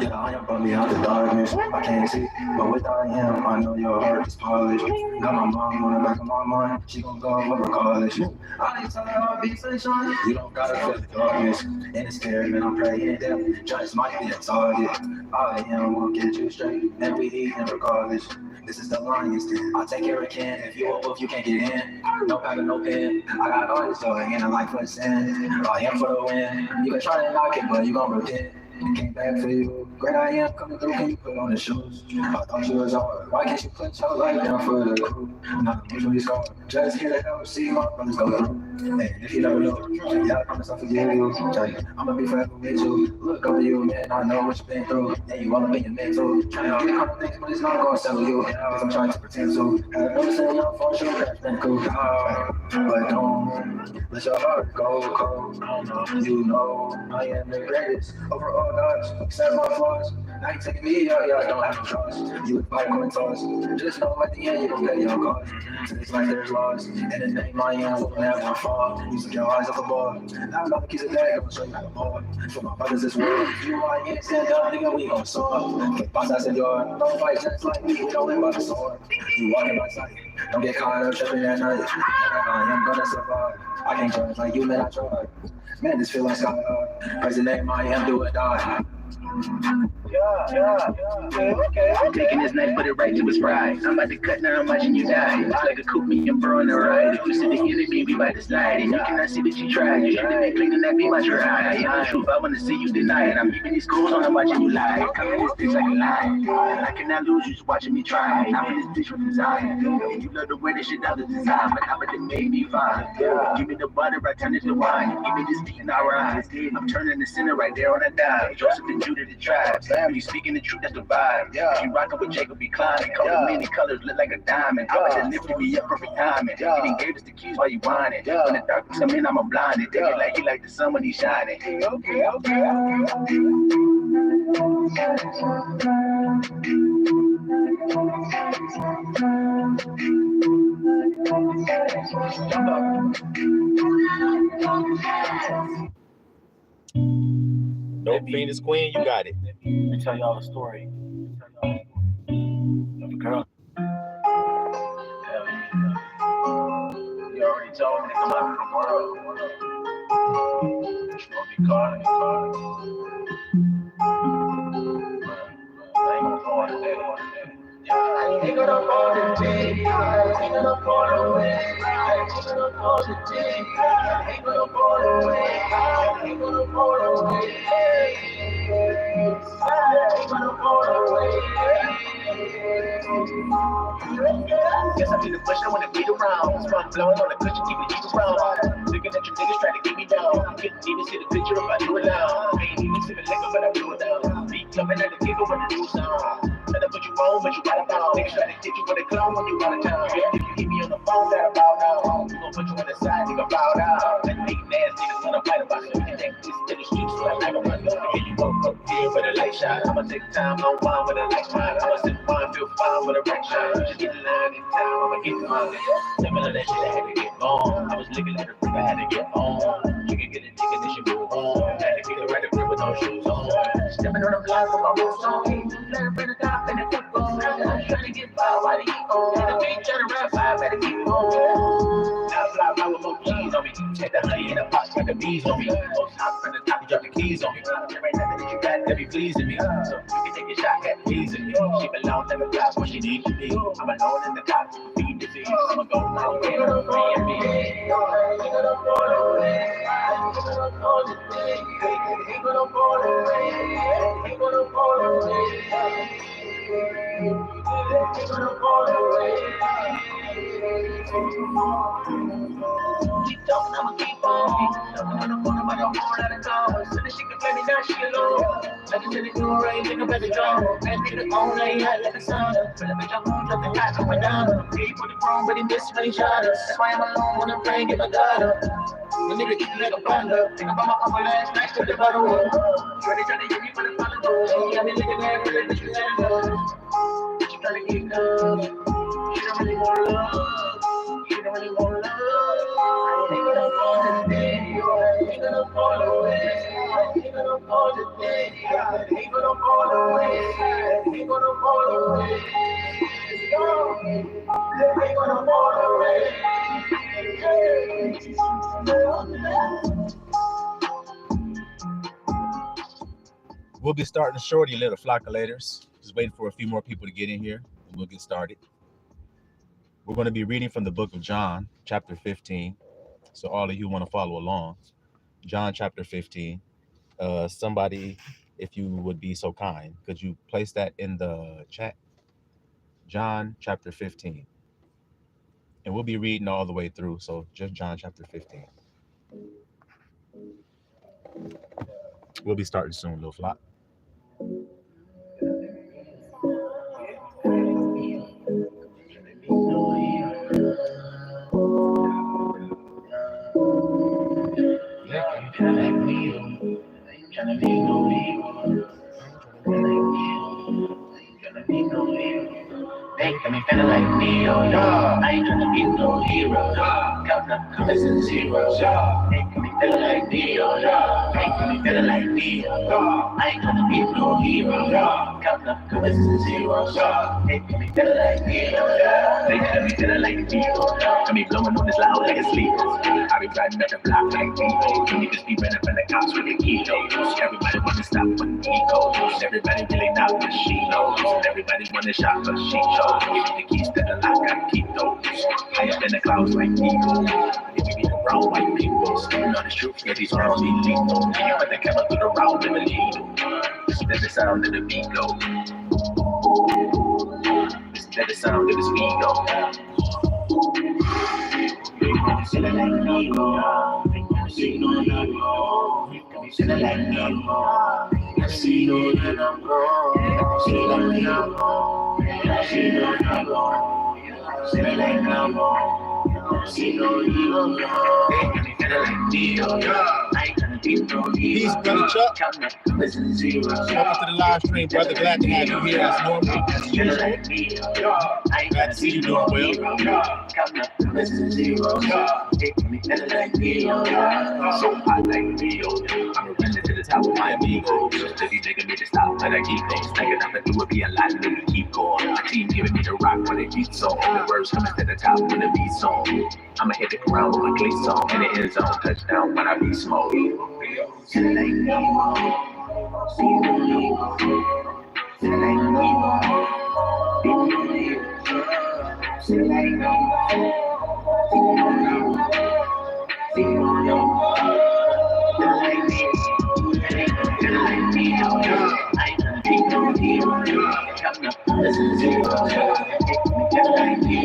Yeah, I am from beyond the darkness. I can't see, but with I am, I know your heart is polished. Got my mom on the back of my mind. She gon' go over college. I need to tell her I'll be sunshine. You don't gotta feel the darkness. And it's scary, man. I'm praying that just might be a target. I am gonna get you straight, and we eating regardless. This is the lion's den. I'll take care of Ken. If you a wolf, you can't get in. No paddle, no pen. I got all this joy and a life for sin. I am for the win. You can try to knock it, but you gon' repent. Came back for you. Great I am coming through. Can you put on the shoes? I thought you was hard. Why can't you put your life down for the crew? Not usually scarred. Just here to help see my brothers go through. And if you never know, yeah, I promise I'll forgive you. I'ma be forever with you. Look over you, man. I know what you've been through. Yeah, you all up in your mental. Trying to get things, but it's not gonna settle you. Cause I'm trying to pretend to. Have no say y'all for sure. That's been cool. But don't let your heart go cold. You know I am the greatest over all gods, except my flaws. Now you taking me out, yeah, I don't have to trust. You would fight coin toss. Just know at the end you gon' pay your cost. It's like there's loss. And the name I am will never fall. You took your eyes off the ball. Now I'm about to kiss it back, I'm gonna show you how to ball. For my brothers this world, you I ain't stand up, nigga, we gon' soar. Kick box, I said, yo, don't fight just like me, we don't live by the sword. You walking by sight, don't get caught up tripping at night. I am gonna survive. I can't judge like you, man, I tried. Man, this feel like sky high. Praise the name I am, do or die. Okay. I'm taking this knife, put it right to his pride. I'm about to cut now, I'm watching you die. It's like a coup, me and bro on the ride. If you see the enemy, we by the slide. And you cannot see that you tried. You should have been cleaning that be my try. I am the truth, I wanna see you deny it. I'm keeping these schools on, I'm watching you lie. Coming this bitch like a lie. I cannot lose, you just watching me try. I'm in this bitch with desire. And you love the way this shit out of design. But how it made me fine. Give me the butter, I turn it to wine. Give me this beat and I rise. I'm turning the center right there on a dime. Joseph and Judah the tribes. You speaking the truth, that's the vibe. You rockin' with Jacob, be climbing. Color many colors look like a diamond. God just lifted me up perfect timing. He even gave us the keys while you whining. When the darkness come in, I'm blinded. Take it like he like the sun when he shining. Okay. Dope Phoenix Queen, you got it. Let me tell y'all a story of a girl. You already told me to come out of the world. You're gonna be caught. I ain't gonna fall today. I ain't gonna fall today. I ain't gonna fall away. I ain't gonna fall today. I ain't gonna fall away. I ain't gonna fall away. I ain't gonna fall away. Guess I need a push, I wanna beat around. Spun blowing on the cushion, keep it deep around. Looking at you niggas trying to keep me down. Couldn't even see the picture if I do it now. Ain't even see the liquor, but I do it down. Beat jumping at the giggle when the new sound. Try to put you on, but you gotta bow. Niggas try to get you with a clown when you out of town. If you hit me on the phone, gotta bow down. We gon' put you on the side, nigga, bow down. That big ass niggas wanna fight about it. You can take this to the streets, so I can run up. Get you up here for the light shot. I'ma take time, no wine with a light shine. I'ma sip wine, feel fine with a right shine. Just get in line in time, I'ma get mine. Similar that shit, I had to get on. I was looking at the grip, I had to get on. You can get a nigga, then she move on. Had to get the right grip with no shoes on. Stepping on the block with my boots on. Let her bring the top and the flip on. Trying to get by while they eat on. The beat trying to rap, I better keep on. Now fly by with more cheese on me. Take the honey in the pot, got the bees on me. Most hop from the top, you drop the keys on me. There ain't nothing that you got that be pleasing me. So you can take a shot at pleasing me. She belongs in the top where she needs to be. I'm alone in the top, feed disease. I'ma go now, get her free and me. Ain't gonna fall away. Ain't gonna fall today. Ain't gonna fall away. Ain't gonna fall away. Ain't gonna fall away. Keep talking, I'ma keep on. Talking on the phone about a whole lot of calls. So that she can play me now, she alone. I just did it do right, think about the drum. I need to own like hot like a sauna. But let me jump on, drop the hot, up and down. He put it wrong, but he missed when he shot us. That's why I'm alone when I'm praying, get my God up. The nigga eating like a panda. Think about my upper last night to the bottom one. Trying to hit me for the follow. She got me looking at for the bitch you let love. She trying to get love. She don't really want love. She don't really want love. I ain't gonna fall today. I ain't gonna fall away. I ain't gonna fall today. I ain't gonna fall away. We'll be starting shortly, little flockulators. Just waiting for a few more people to get in here, and we'll get started. We're going to be reading from the book of John, chapter 15. So all of you want to follow along. John chapter 15. Somebody, if you would be so kind, could you place that in the chat? John chapter 15. And we'll be reading all the way through. So just John chapter 15. We'll be starting soon, little flock. They got me feeling like Neo, yeah. I ain't tryna be no hero, yeah. Counting up commas and zeros, yeah. They got me feeling like Neo, yeah. They got me feeling like Neo, yeah. I ain't tryna be no hero, yeah. Counting up commas and zeros, yeah. They got me feeling like Neo, yeah. They got me feeling like Neo, yeah. Got me blowing on this loud like a sleep. I be riding up the block like Neo. You niggas be running from the cops with the kilos. Everybody wanna stop with egos. Everybody really not what she knows. And everybody wanna shop but she chose. Give me the keys to the lock, I keep those. I up in the clouds like eagles. If you be around white people, speaking on the truth, yeah, these rounds be lethal. You put the camera through the round and the needle. Listen to the sound of the beat go. Listen to the sound of the speed go. I'm feeling like me, I'm feeling like me, I'm feeling like me, I see you that I'm wrong. I see like me, I see you that I'm wrong. I see like me, I see you that I'm wrong. Feeling like me, I ain't gonna be no hero. Peace, brother Chuck. Welcome to the live stream, brother. Glad to have you here as normal, as usual. Glad to see you doing well. So hot like Leo. I'm running to the top of my amigos. Steady nigga me to stop, but I keep going. Stacking up and do it, be a lot, nigga, keep going. My team giving me the rock when it beats on. The words coming to the top when the beat's on. I'ma hit the ground with my cleats on. In the end zone, touchdown when I be smoke. Feeling like me, see you, feeling like me, feeling like me, see you, feeling like me, I ain't gonna be no hero. Counting up listen zero, feeling like me,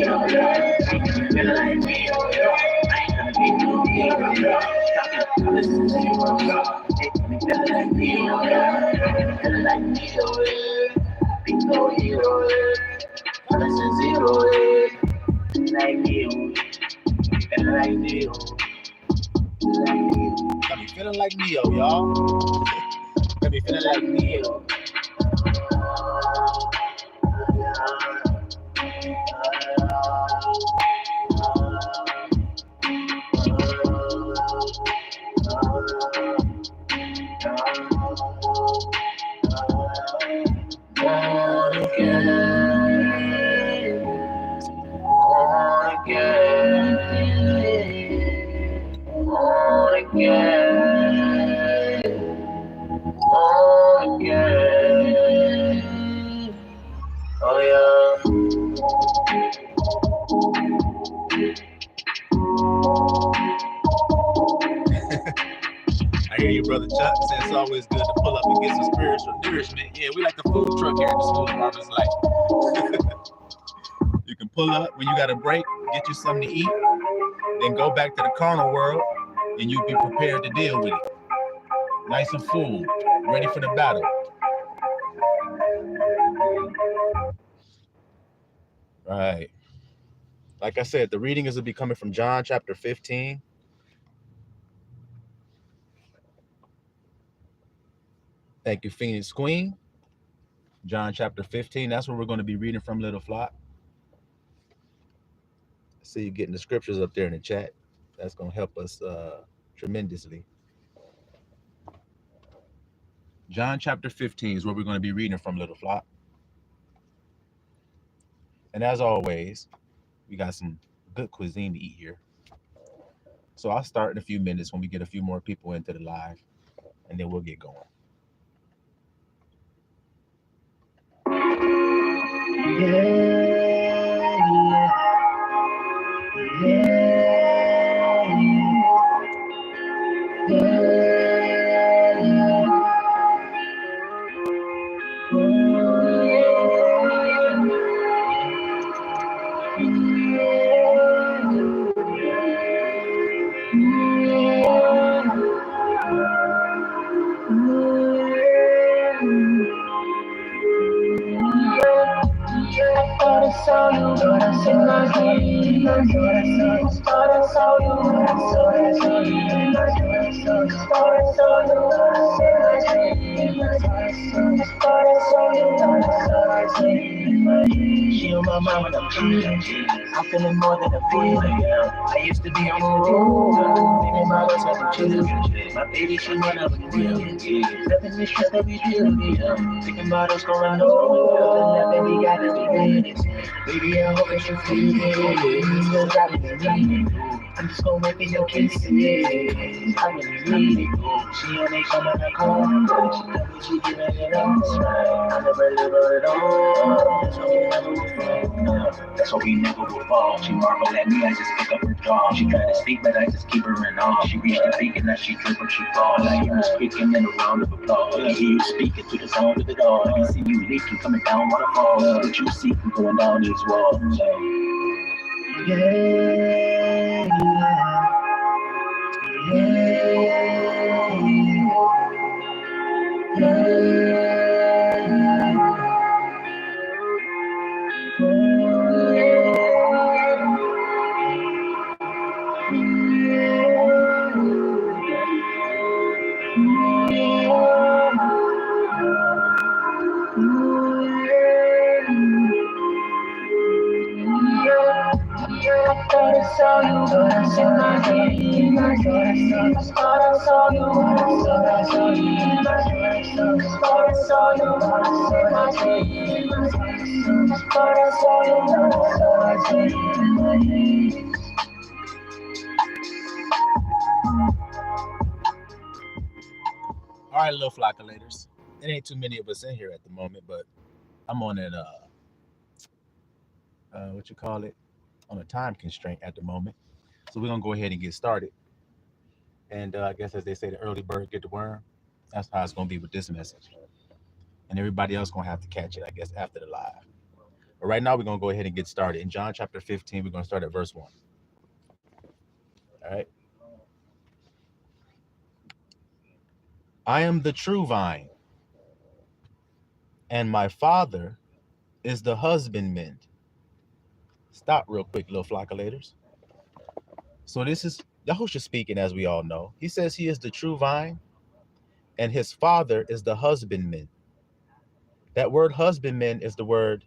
feeling like me, I ain't gonna be no hero. Counting up listen zero, feeling like me, feeling like me, be no hero. Listen zero, like me, feeling like me. Got me feeling like Neo, y'all. Got me feeling like Neo. I hear you, brother Chuck. Says it's always good to pull up and get some spiritual nourishment. Yeah, we like the food truck here at the School of Harvest Life. You can pull up when you got a break, get you something to eat, then go back to the carnal world, and you'll be prepared to deal with it. Nice and full, ready for the battle. Right. Like I said, the reading is going to be coming from John chapter 15. Thank you, Phoenix Queen. John chapter 15. That's where we're going to be reading from, little flock. See you getting the scriptures up there in the chat. That's going to help us tremendously. John chapter 15 is where we're going to be reading from, little flock. And as always, we got some good cuisine to eat here. So I'll start in a few minutes when we get a few more people into the live, and then we'll get going. She on my mind when I'm cheating. I'm feeling more than a feeling. I used to be on the road, thinking about us having children. My baby, she one of a million. Nothing is shit that we do. Thinking about us going over, nothing we got to be ready. Baby, I hope that you feel it. Cause I really need it. I'm just gonna wait for your kisses. I really need it. She only come on the call. She tell me she giving it all. I never leave her at all. That's why we never will fall. She marvel at me, I just pick up her jaw. She try to speak, but I just keep her in awe. She reached the peak and now she trip or she fall. I hear her speaking in a round of applause. I hear you speaking to the sound of it all. I can see you leaking, coming down waterfalls. What you see from going down these walls. All right, little flockulators. It ain't too many of us in here at the moment, but I'm on an what you call it, on a time constraint at the moment. So we're gonna go ahead and get started. And I guess as they say, the early bird get the worm. That's how it's gonna be with this message. And everybody else gonna have to catch it, I guess, after the live. But right now we're gonna go ahead and get started. In John chapter 15, we're gonna start at verse 1. All right. I am the true vine, and my Father is the husbandman. Stop real quick, little flockulators. So this is Yahushua speaking, as we all know. He says he is the true vine, and his Father is the husbandman. That word husbandman is the word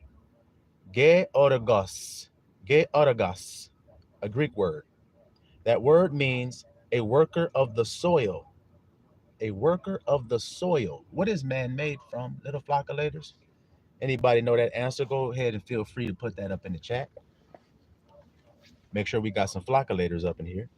georgos, georgos, a Greek word. That word means a worker of the soil. A worker of the soil. What is man made from, little flockulators? Anybody know that answer? Go ahead and feel free to put that up in the chat. Make sure we got some flockulators up in here.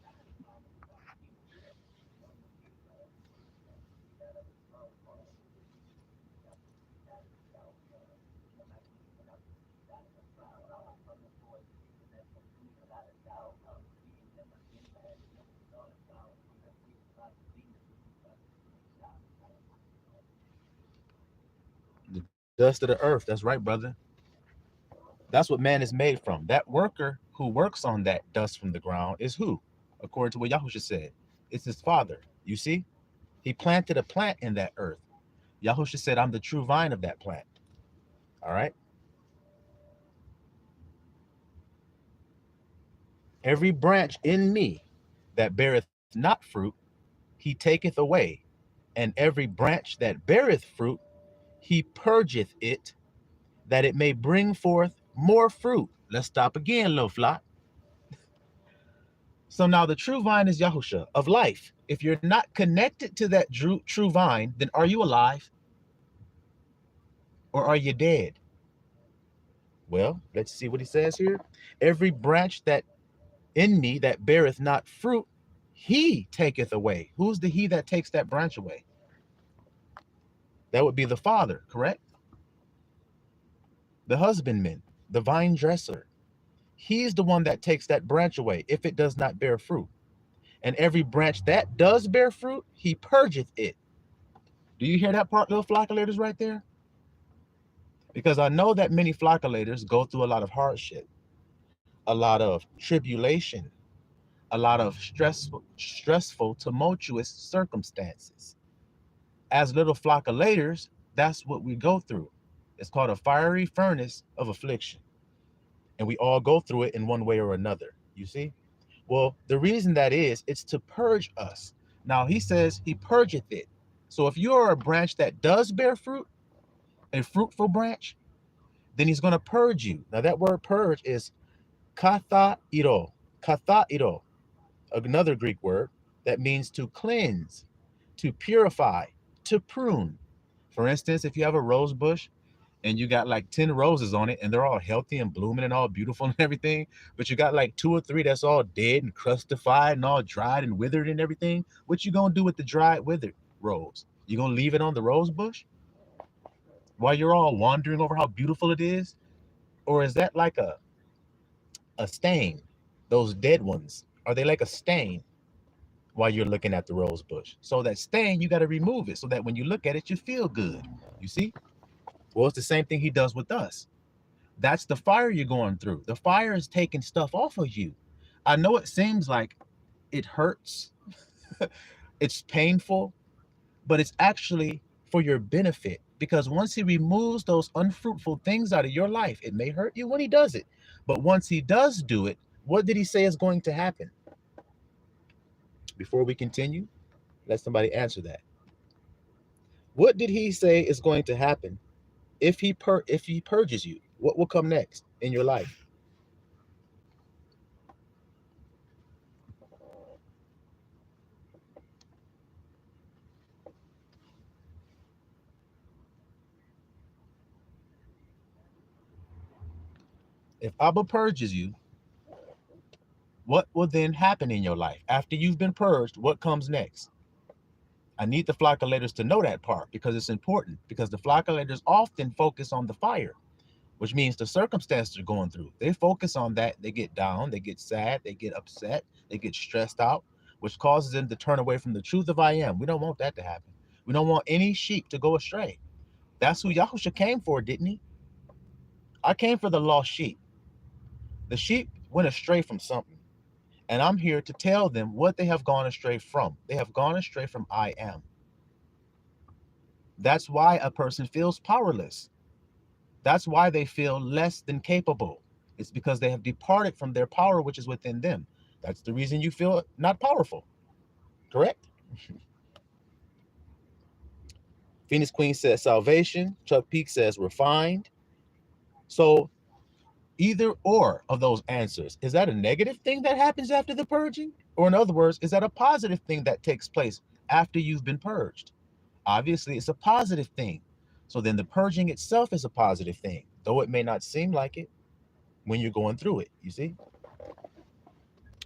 The dust of the earth. That's right, brother. That's what man is made from. That worker who works on that dust from the ground is who? According to what Yahushua said, it's his Father. You see? He planted a plant in that earth. Yahushua said, I'm the true vine of that plant. All right? Every branch in me that beareth not fruit, he taketh away. And every branch that beareth fruit, he purgeth it, that it may bring forth more fruit. Let's stop again, little flock. So now the true vine is Yahusha of life. If you're not connected to that true vine, then are you alive? Or are you dead? Well, let's see what he says here. Every branch that in me that beareth not fruit, he taketh away. Who's the he that takes that branch away? That would be the Father, correct? The husbandman, the vine dresser. He's the one that takes that branch away if it does not bear fruit. And every branch that does bear fruit, he purgeth it. Do you hear that part, little flockulators, right there? Because I know that many flockulators go through a lot of hardship, a lot of tribulation, a lot of stressful, tumultuous circumstances. As little flockulators, that's what we go through. It's called a fiery furnace of affliction. And we all go through it in one way or another, you see? Well, the reason that is, it's to purge us. Now, he says he purgeth it. So if you're a branch that does bear fruit, a fruitful branch, then he's going to purge you. Now, that word purge is kathairo, kathairo, another Greek word that means to cleanse, to purify, to prune. For instance, if you have a rose bush and you got like 10 roses on it and they're all healthy and blooming and all beautiful and everything, but you got like 2 or 3 that's all dead and crustified and all dried and withered and everything, what you gonna do with the dried, withered rose? You gonna leave it on the rose bush while you're all wandering over how beautiful it is? Or is that like a stain? Those dead ones, are they like a stain while you're looking at the rose bush? So that stain, you got to remove it so that when you look at it, you feel good. You see? Well, it's the same thing he does with us. That's the fire you're going through. The fire is taking stuff off of you. I know it seems like it hurts, it's painful, but it's actually for your benefit. Because once he removes those unfruitful things out of your life, it may hurt you when he does it. But once he does do it, what did he say is going to happen? Before we continue, let somebody answer that. What did he say is going to happen if he purges you? What will come next in your life? If Abba purges you, what will then happen in your life? After you've been purged, what comes next? I need the flockulators to know that part because it's important, because the flockulators often focus on the fire, which means the circumstances you're going through. They focus on that. They get down, they get sad, they get upset, they get stressed out, which causes them to turn away from the truth of I am. We don't want that to happen. We don't want any sheep to go astray. That's who Yahusha came for, didn't he? I came for the lost sheep. The sheep went astray from something, and I'm here to tell them what they have gone astray from. They have gone astray from I am. That's why a person feels powerless. That's why they feel less than capable. It's because they have departed from their power, which is within them. That's the reason you feel not powerful. Correct? Phoenix Queen says salvation. Chuck Peak says refined. So either or of those answers, is that a negative thing that happens after the purging? Or in other words, is that a positive thing that takes place after you've been purged? Obviously, it's a positive thing. So then the purging itself is a positive thing, though it may not seem like it when you're going through it, you see?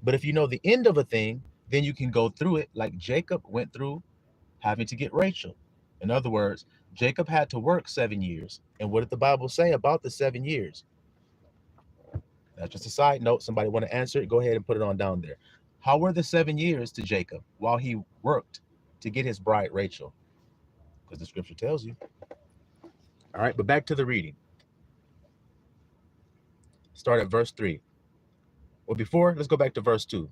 But if you know the end of a thing, then you can go through it like Jacob went through having to get Rachel. In other words, Jacob had to work 7 years. And what did the Bible say about the 7 years? That's just a side note. Somebody want to answer it? Go ahead and put it on down there. How were the 7 years to Jacob while he worked to get his bride Rachel? Because the scripture tells you. All right, but back to the reading. Start at verse 3. Well, before, let's go back to verse 2.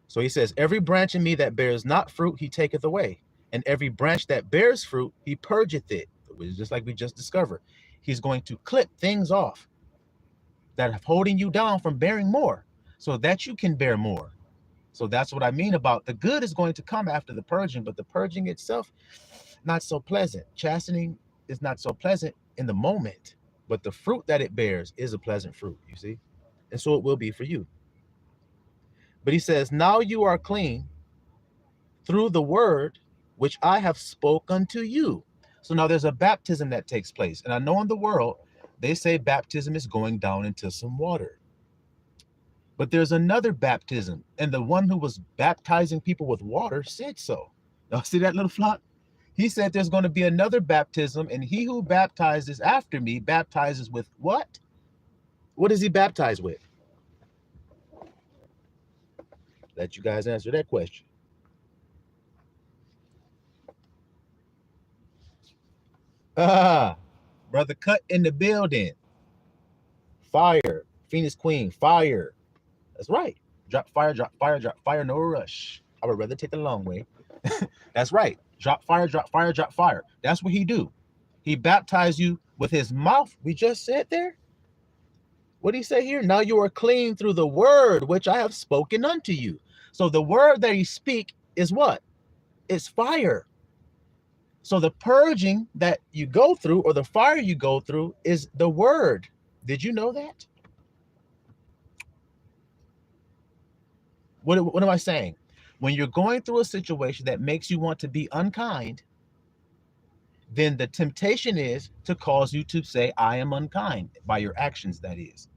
So he says, every branch in me that bears not fruit, he taketh away. And every branch that bears fruit, he purgeth it. Which is just like we just discovered. He's going to clip things off that are holding you down from bearing more so that you can bear more. So that's what I mean about the good is going to come after the purging, but the purging itself, not so pleasant. Chastening is not so pleasant in the moment, but the fruit that it bears is a pleasant fruit, you see? And so it will be for you. But he says, now you are clean through the word which I have spoken unto you. So now there's a baptism that takes place. And I know in the world, They say baptism is going down into some water. But there's another baptism, and the one who was baptizing people with water said so. Y'all see that little flock? He said there's going to be another baptism, and he who baptizes after me baptizes with what? What does he baptize with? Let you guys answer that question. Brother Cut in the building. Fire. Phoenix Queen. Fire. That's right. Drop fire, drop fire, drop fire, no rush. I would rather take the long way. That's right. Drop fire, drop fire, drop fire. That's what he do. He baptized you with his mouth. We just said there. What did he say here? Now you are clean through the word which I have spoken unto you. So the word that he speak is what? It's fire. So the purging that you go through, or the fire you go through, is the word. Did you know that? What am I saying? When you're going through a situation that makes you want to be unkind, then the temptation is to cause you to say, I am unkind, by your actions, that is.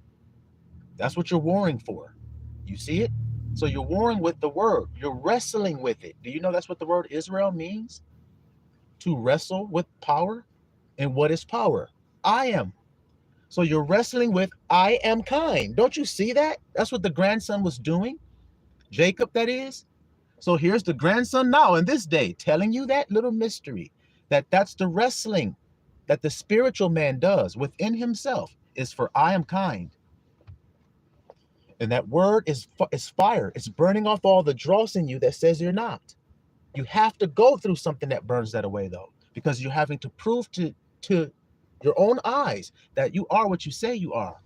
That's what you're warring for. You see it? So you're warring with the word. You're wrestling with it. Do you know that's what the word Israel means? To wrestle with power. And what is power? I am. So you're wrestling with I am kind. Don't you see that? That's what the grandson was doing. Jacob, that is. So here's the grandson now in this day telling you that little mystery, that's the wrestling that the spiritual man does within himself, is for I am kind. And that word is fire. It's burning off all the dross in you that says you're not. You have to go through something that burns that away, though, because you're having to prove to your own eyes that you are what you say you are.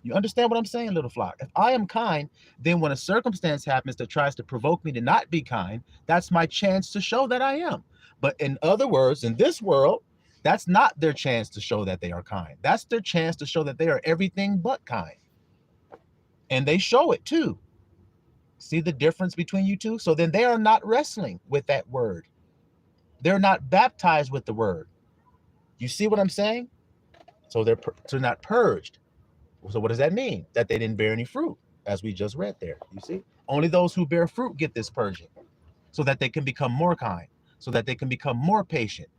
You understand what I'm saying, little flock? If I am kind, then when a circumstance happens that tries to provoke me to not be kind, that's my chance to show that I am. But in other words, in this world, that's not their chance to show that they are kind. That's their chance to show that they are everything but kind. And they show it too. See the difference between you two? So then they are not wrestling with that word. They're not baptized with the word. You see what I'm saying? So they're not purged. So what does that mean? That they didn't bear any fruit, as we just read there. You see? Only those who bear fruit get this purging, so that they can become more kind, so that they can become more patient.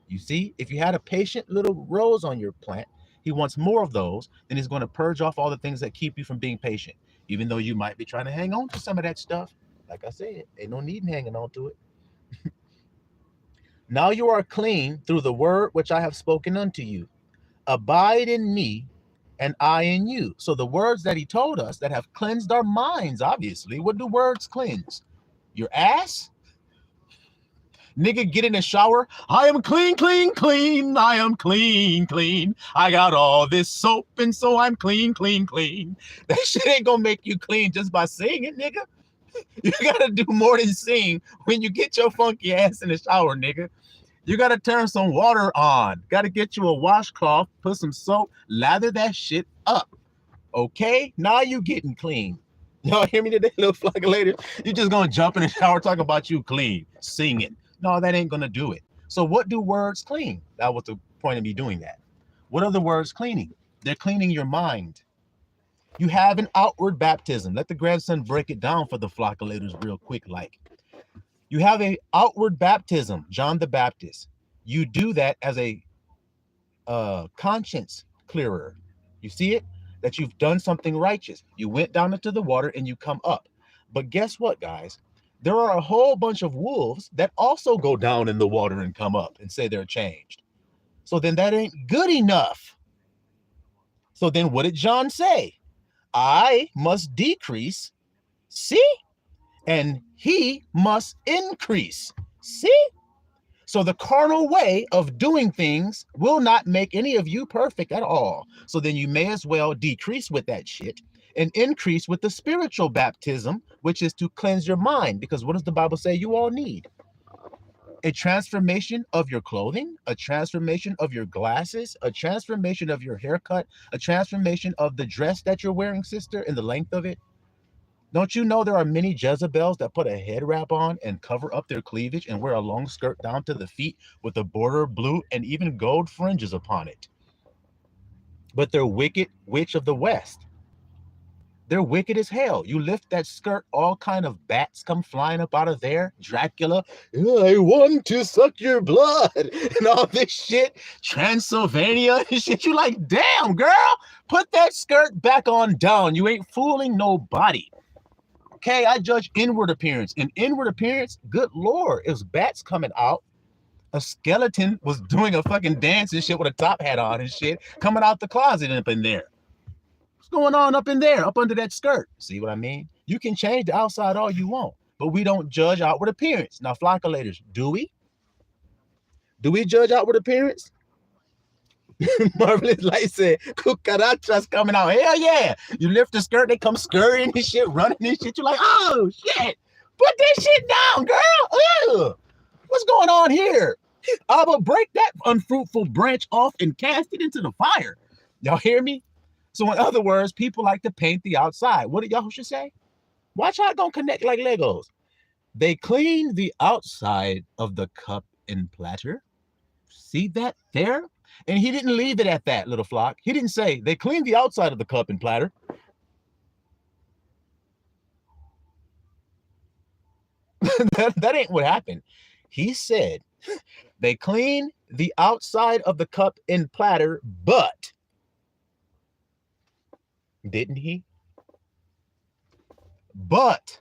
You see? If you had a patient little rose on your plant, he wants more of those, then he's going to purge off all the things that keep you from being patient, even though you might be trying to hang on to some of that stuff. Like I said, ain't no need in hanging on to it. Now you are clean through the word which I have spoken unto you. Abide in me, and I in you. So the words that he told us that have cleansed our minds, obviously, what do words cleanse? Your ass? Nigga, get in the shower. I am clean, clean, clean. I am clean, clean. I got all this soap, and so I'm clean, clean, clean. That shit ain't gonna make you clean just by saying it, nigga. You gotta do more than sing when you get your funky ass in the shower, nigga. You got to turn some water on. Got to get you a washcloth, put some soap, lather that shit up. Okay? Now you getting clean. Y'all hear me today, little flock of ladies? You just going to jump in the shower talking about you clean, singing. No, that ain't going to do it. So what do words clean? That was the point of me doing that. What are the words cleaning? They're cleaning your mind. You have an outward baptism. Let the grandson break it down for the flock of ladies real quick like. You have an outward baptism, John the Baptist. You do that as a conscience clearer. You see it? That you've done something righteous. You went down into the water and you come up. But guess what, guys? There are a whole bunch of wolves that also go down in the water and come up and say they're changed. So then that ain't good enough. So then what did John say? I must decrease. See? And he must increase. See? So the carnal way of doing things will not make any of you perfect at all. So then you may as well decrease with that shit and increase with the spiritual baptism, which is to cleanse your mind. Because what does the Bible say you all need? A transformation of your clothing, a transformation of your glasses, a transformation of your haircut, a transformation of the dress that you're wearing, sister, and the length of it. Don't you know there are many Jezebels that put a head wrap on and cover up their cleavage and wear a long skirt down to the feet with a border of blue and even gold fringes upon it? but they're wicked witch of the West. They're wicked as hell. You lift that skirt, all kind of bats come flying up out of there. Dracula, I want to suck your blood, and all this shit. Transylvania and shit. You like, damn, girl, put that skirt back on down. You ain't fooling nobody. Okay, I judge inward appearance. In inward appearance, good Lord, it was bats coming out. A skeleton was doing a fucking dance and shit with a top hat on and shit, coming out the closet up in there. What's going on up in there, up under that skirt? See what I mean? You can change the outside all you want, but we don't judge outward appearance. Now, flockulators, do we? Do we judge outward appearance? Marvelous Light said, cucarachas coming out. Hell yeah. You lift the skirt, they come scurrying and shit, running and shit. You're like, oh, shit. Put that shit down, girl. Ugh. What's going on here? I will break that unfruitful branch off and cast it into the fire. Y'all hear me? So in other words, people like to paint the outside. What did y'all should say? Watch how it don't connect like Legos. They clean the outside of the cup and platter. See that there? And he didn't leave it at that, little flock. He didn't say they cleaned the outside of the cup and platter. that ain't what happened. He said they clean the outside of the cup and platter, but didn't he? But.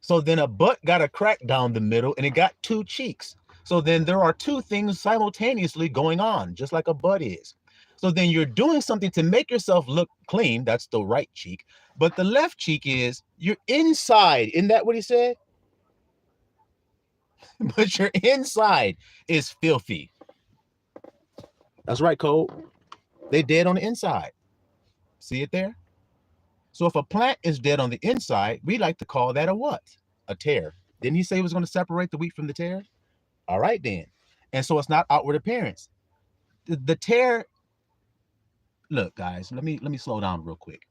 So then a butt got a crack down the middle and it got two cheeks. So then there are two things simultaneously going on, just like a butt is. So then you're doing something to make yourself look clean. That's the right cheek. But the left cheek is you're inside. Isn't that what he said? But your inside is filthy. That's right, Cole. They dead on the inside. See it there? So if a plant is dead on the inside, we like to call that a what? A tear. Didn't he say he was going to separate the wheat from the tear? All right, then. And so it's not outward appearance. The tear, look, guys, let me slow down real quick.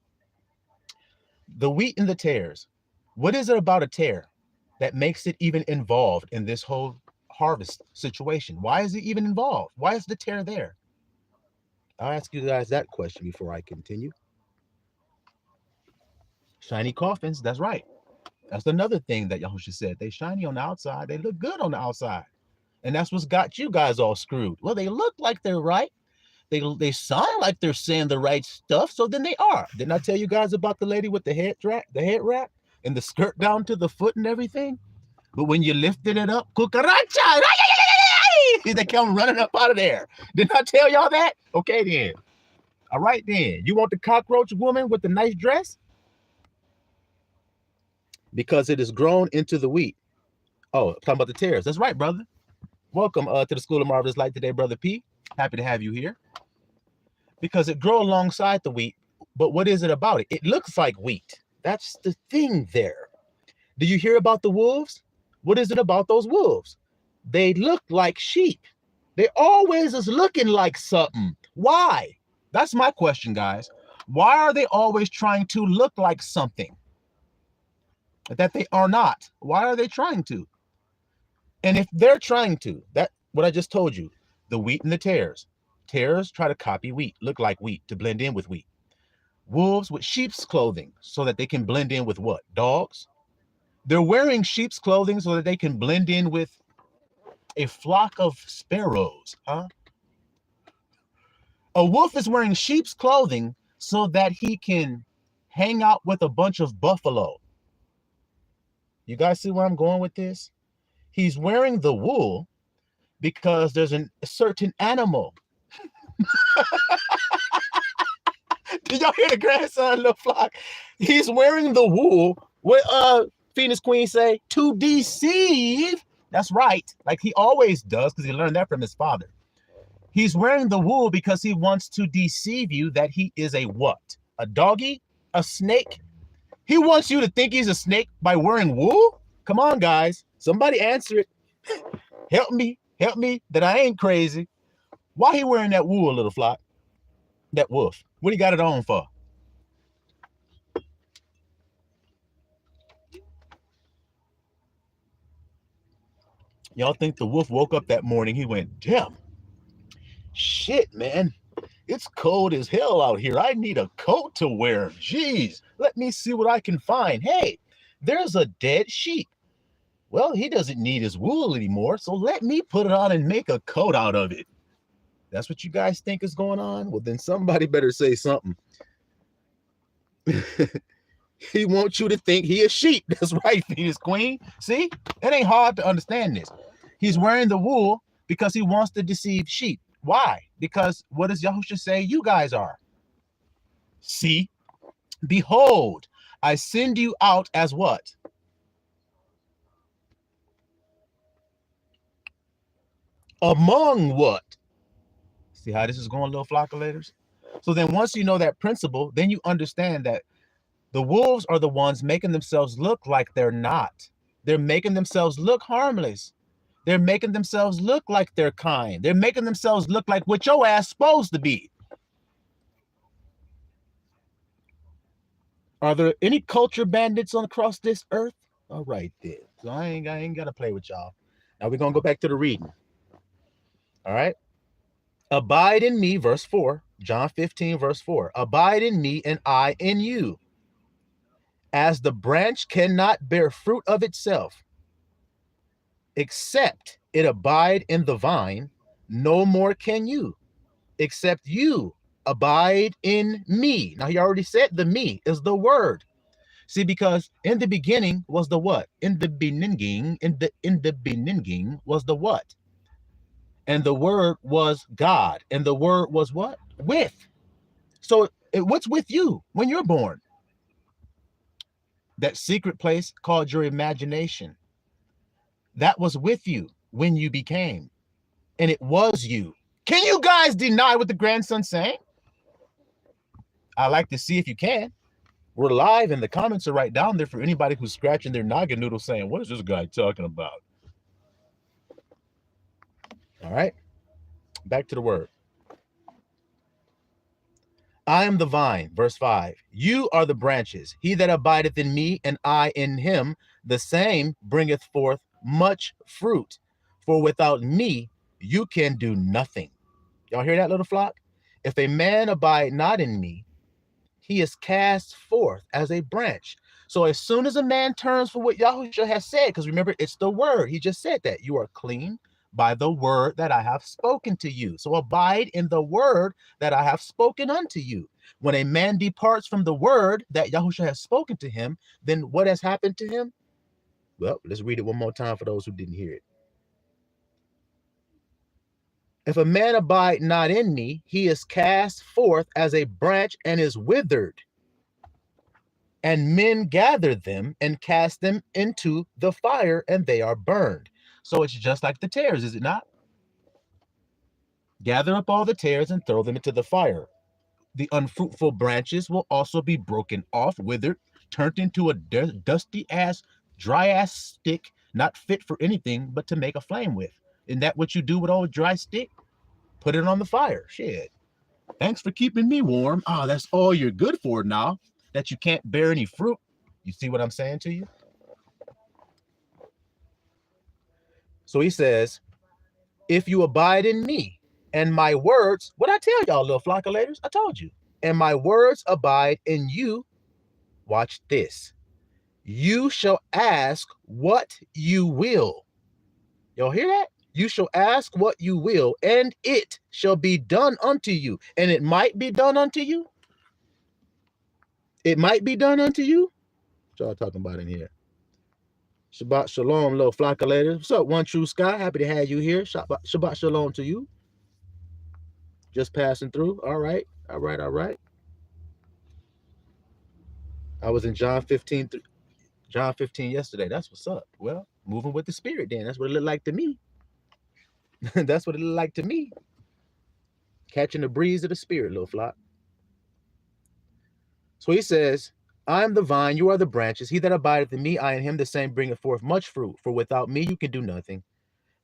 The wheat and the tares. What is it about a tear that makes it even involved in this whole harvest situation? Why is it even involved? Why is the tear there? I'll ask you guys that question before I continue. Shiny coffins, that's right. That's another thing that Yahushua said. They shiny on the outside. They look good on the outside. And that's what's got you guys all screwed. Well, they look like they're right. They sound like they're saying the right stuff, so then they are. Didn't I tell you guys about the lady with the head wrap and the skirt down to the foot and everything? But when you lifted it up, cucaracha, they come running up out of there. Didn't I tell y'all that? Okay, then. All right, then. You want the cockroach woman with the nice dress? Because it is grown into the wheat. Oh, talking about the tares. That's right, brother. Welcome to the School of Marvelous Light today, Brother P. Happy to have you here. Because it grows alongside the wheat. But what is it about it? It looks like wheat. That's the thing there. Do you hear about the wolves? What is it about those wolves? They look like sheep. They always is looking like something. Why? That's my question, guys. Why are they always trying to look like something that they are not? Why are they trying to? And if they're trying to, that what I just told you, the wheat and the tares. Tares try to copy wheat, look like wheat to blend in with wheat. Wolves with sheep's clothing so that they can blend in with what? Dogs? They're wearing sheep's clothing so that they can blend in with a flock of sparrows, huh? A wolf is wearing sheep's clothing so that he can hang out with a bunch of buffalo. You guys see where I'm going with this? He's wearing the wool because there's a certain animal. Did y'all hear the grandson, little flock? He's wearing the wool. What Phoenix Queen say? To deceive. That's right. Like he always does because he learned that from his father. He's wearing the wool because he wants to deceive you that he is a what? A doggy? A snake? He wants you to think he's a snake by wearing wool? Come on, guys. Somebody answer it. Help me that I ain't crazy. Why he wearing that wool, little flock? That wolf. What he got it on for? Y'all think the wolf woke up that morning? He went, damn, shit, man. It's cold as hell out here. I need a coat to wear. Jeez, let me see what I can find. Hey, there's a dead sheep. Well, he doesn't need his wool anymore, so let me put it on and make a coat out of it. That's what you guys think is going on? Well, then somebody better say something. He wants you to think he a sheep. That's right, Venus Queen. See, it ain't hard to understand this. He's wearing the wool because he wants to deceive sheep. Why? Because what does Yahusha say you guys are? See, behold, I send you out as what? Among what? See how this is going, little flockulators? So then once you know that principle, then you understand that the wolves are the ones making themselves look like they're not. They're making themselves look harmless. They're making themselves look like they're kind. They're making themselves look like what your ass supposed to be. Are there any culture bandits on across this earth? All right, then. So I ain't got to play with y'all. Now we're going to go back to the reading. All right. Abide in me, verse 4, John 15, verse 4. Abide in me and I in you. As the branch cannot bear fruit of itself, except it abide in the vine, no more can you, except you abide in me. Now he already said the me is the word. See, because in the beginning was the what? In the beginning was the what? And the word was God. And the word was what? With. So what's with you when you're born? That secret place called your imagination. That was with you when you became. And it was you. Can you guys deny what the grandson's saying? I like to see if you can. We're live and the comments are right down there for anybody who's scratching their noggin noodle saying, what is this guy talking about? All right. Back to the word. I am the vine, verse 5. You are the branches. He that abideth in me and I in him, the same bringeth forth much fruit. For without me, you can do nothing. Y'all hear that, little flock? If a man abide not in me, he is cast forth as a branch. So as soon as a man turns for what Yahushua has said, because remember, it's the word. He just said that. You are clean by the word that I have spoken to you. So abide in the word that I have spoken unto you. When a man departs from the word that Yahushua has spoken to him, then what has happened to him? Well, let's read it one more time for those who didn't hear it. If a man abide not in me, he is cast forth as a branch and is withered. And men gather them and cast them into the fire, and they are burned. So it's just like the tares, is it not? Gather up all the tares and throw them into the fire. The unfruitful branches will also be broken off, withered, turned into a dusty ass, dry ass stick, not fit for anything but to make a flame with. Isn't that what you do with old dry stick? Put it on the fire. Shit. Thanks for keeping me warm. Oh, that's all you're good for now, that you can't bear any fruit. You see what I'm saying to you? So he says, if you abide in me and my words, what I tell y'all, little flockulators, I told you, and my words abide in you, watch this. You shall ask what you will. Y'all hear that? You shall ask what you will, and it shall be done unto you. And it might be done unto you. It might be done unto you. What y'all talking about in here? Shabbat shalom, little flockulators. What's up, One True Sky? Happy to have you here. Shabbat shalom to you. Just passing through. All right. All right. All right. I was in John 15 yesterday. That's what's up. Well, moving with the spirit then. That's what it looked like to me. That's what it looked like to me. Catching the breeze of the spirit, little flock. So he says, I am the vine, you are the branches. He that abideth in me, I in him, the same bringeth forth much fruit. For without me, you can do nothing.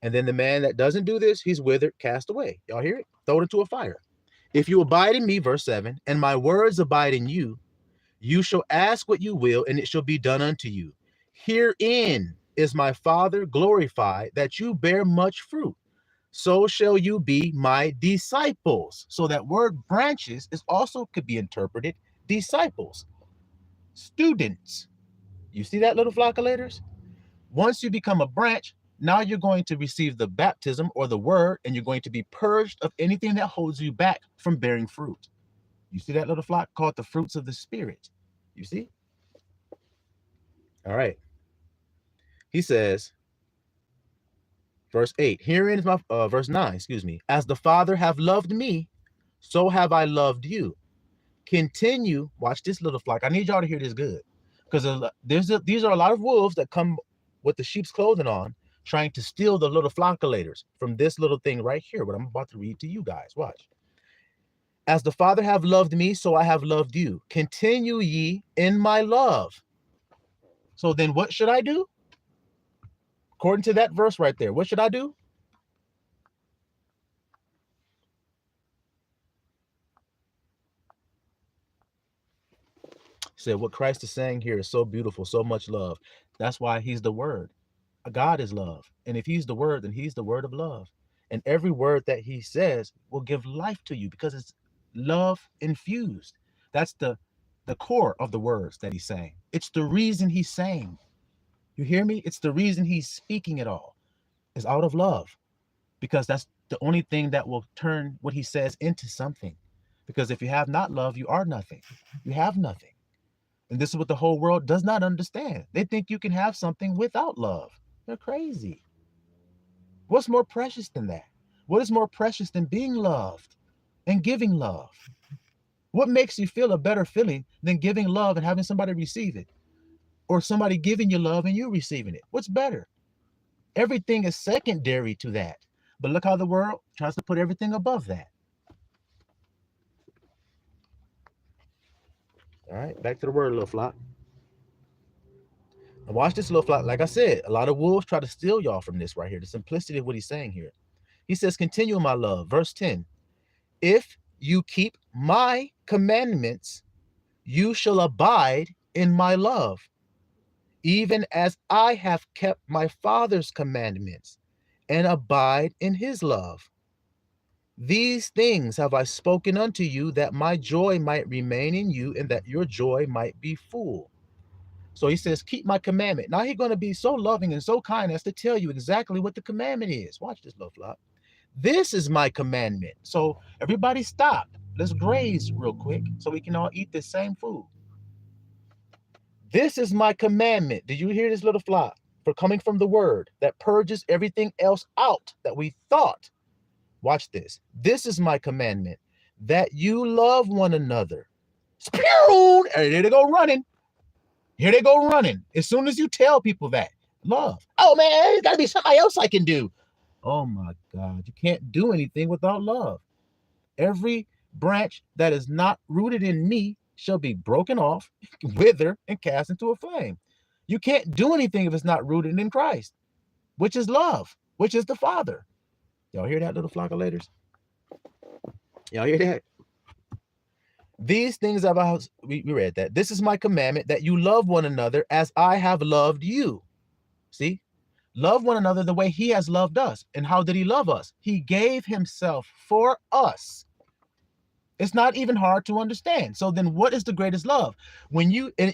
And then the man that doesn't do this, he's withered, cast away. Y'all hear it? Throw it into a fire. If you abide in me, verse 7, and my words abide in you, you shall ask what you will, and it shall be done unto you. Herein is my Father glorified, that you bear much fruit, so shall you be my disciples. So that word branches is also could be interpreted disciples, students. You see that, little flockulators? Once you become a branch, now you're going to receive the baptism or the word, and you're going to be purged of anything that holds you back from bearing fruit. You see that, little flock? Called the fruits of the Spirit. You see? All right. He says, verse 8, herein is my, verse 9, excuse me. As the Father have loved me, so have I loved you. Continue, watch this, little flock. I need y'all to hear this good. Because these are a lot of wolves that come with the sheep's clothing on, trying to steal the little flockulators from this little thing right here, what I'm about to read to you guys. Watch. As the Father have loved me, so I have loved you. Continue ye in my love. So then what should I do? According to that verse right there, what should I do? Said what Christ is saying here is so beautiful, so much love. That's why he's the word. God is love. And if he's the word, then he's the word of love. And every word that he says will give life to you because it's love infused. That's the core of the words that he's saying. It's the reason he's saying. You hear me? It's the reason he's speaking it all. It's out of love. Because that's the only thing that will turn what he says into something. Because if you have not love, you are nothing. You have nothing. And this is what the whole world does not understand. They think you can have something without love. They're crazy. What's more precious than that? What is more precious than being loved and giving love? What makes you feel a better feeling than giving love and having somebody receive it? Or somebody giving you love and you receiving it? What's better? Everything is secondary to that. But look how the world tries to put everything above that. All right, back to the word, little flock. Now watch this, little flock. Like I said, a lot of wolves try to steal y'all from this right here. The simplicity of what he's saying here. He says, continue, my love. Verse 10. If you keep my commandments, you shall abide in my love, even as I have kept my Father's commandments and abide in his love. These things have I spoken unto you, that my joy might remain in you, and that your joy might be full. So he says, keep my commandment. Now he's going to be so loving and so kind as to tell you exactly what the commandment is. Watch this, little flock. This is my commandment. So everybody stop. Let's graze real quick so we can all eat the same food. This is my commandment. Did you hear this, little flock? For coming from the word that purges everything else out that we thought. Watch this. This is my commandment, that you love one another. Spew! And here they go running. Here they go running. As soon as you tell people that, love. Oh, man, there's got to be somebody else I can do. Oh, my God. You can't do anything without love. Every branch that is not rooted in me shall be broken off, wither, and cast into a flame. You can't do anything if it's not rooted in Christ, which is love, which is the Father. Y'all hear that, little flockulators? Y'all hear that? These things we read that. This is my commandment, that you love one another as I have loved you. See? Love one another the way he has loved us. And how did he love us? He gave himself for us. It's not even hard to understand. So then what is the greatest love? When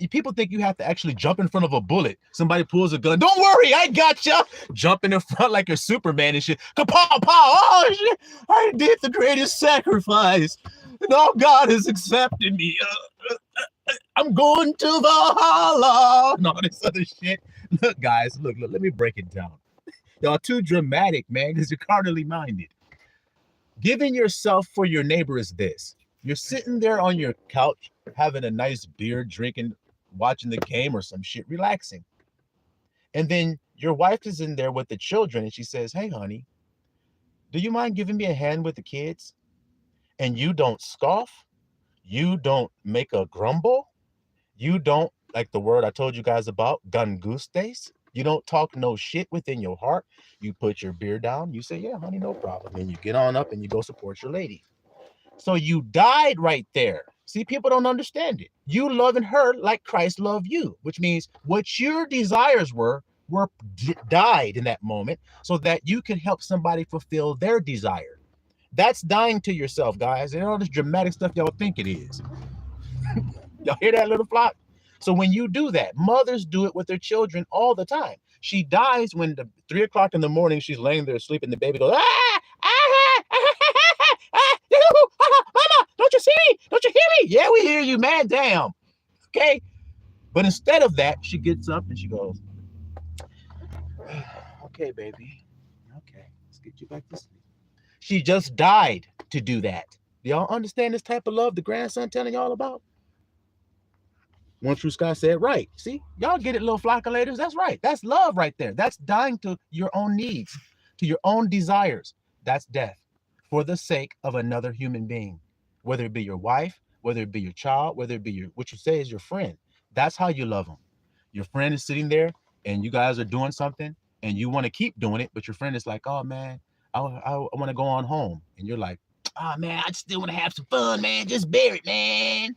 people think you have to actually jump in front of a bullet. Somebody pulls a gun. Don't worry, I got you. Jumping in front like you're Superman and shit. Kapow, pow. Oh, shit. I did the greatest sacrifice. Now God has accepted me. I'm going to Valhalla. And all this other shit. Look, guys, look, let me break it down. Y'all too dramatic, man, because you're carnally minded. Giving yourself for your neighbor is this. You're sitting there on your couch, having a nice beer, drinking, watching the game or some shit, relaxing. And then your wife is in there with the children and she says, hey, honey, do you mind giving me a hand with the kids? And you don't scoff. You don't make a grumble. You don't, like the word I told you guys about, gangustes. You don't talk no shit within your heart. You put your beer down. You say, yeah, honey, no problem. And you get on up and you go support your lady. So you died right there. See, people don't understand it. You loving her like Christ loved you, which means what your desires were, died in that moment so that you can help somebody fulfill their desire. That's dying to yourself, guys. And all this dramatic stuff y'all think it is. Y'all hear that, little flock? So when you do that, mothers do it with their children all the time. She dies when the 3 o'clock in the morning, she's laying there asleep, and the baby goes, mama, don't you see me? Don't you hear me? Yeah, we hear you, man. Damn. Okay. But instead of that, she gets up and she goes, okay, baby. Okay, let's get you back to sleep. She just died to do that. Do y'all understand this type of love the grandson telling y'all about? One True Scott said, right. See, y'all get it, little flockulators. That's right. That's love right there. That's dying to your own needs, to your own desires. That's death for the sake of another human being, whether it be your wife, whether it be your child, whether it be your, what you say is your friend. That's how you love them. Your friend is sitting there and you guys are doing something and you want to keep doing it, but your friend is like, oh, man, I want to go on home. And you're like, oh, man, I still want to have some fun, man. Just bear it, man.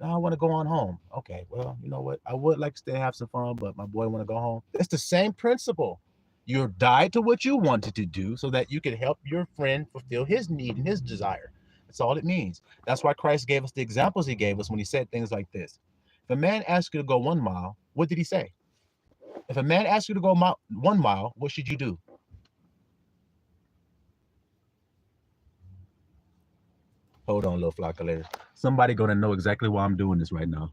I want to go on home. Okay, well, you know what? I would like to stay and have some fun, but my boy want to go home. It's the same principle. You died to what you wanted to do so that you can help your friend fulfill his need and his desire. That's all it means. That's why Christ gave us the examples he gave us when he said things like this. If a man asks you to go 1 mile, what did he say? If a man asks you to go 1 mile, what should you do? Hold on, little flockulator. Somebody gonna know exactly why I'm doing this right now.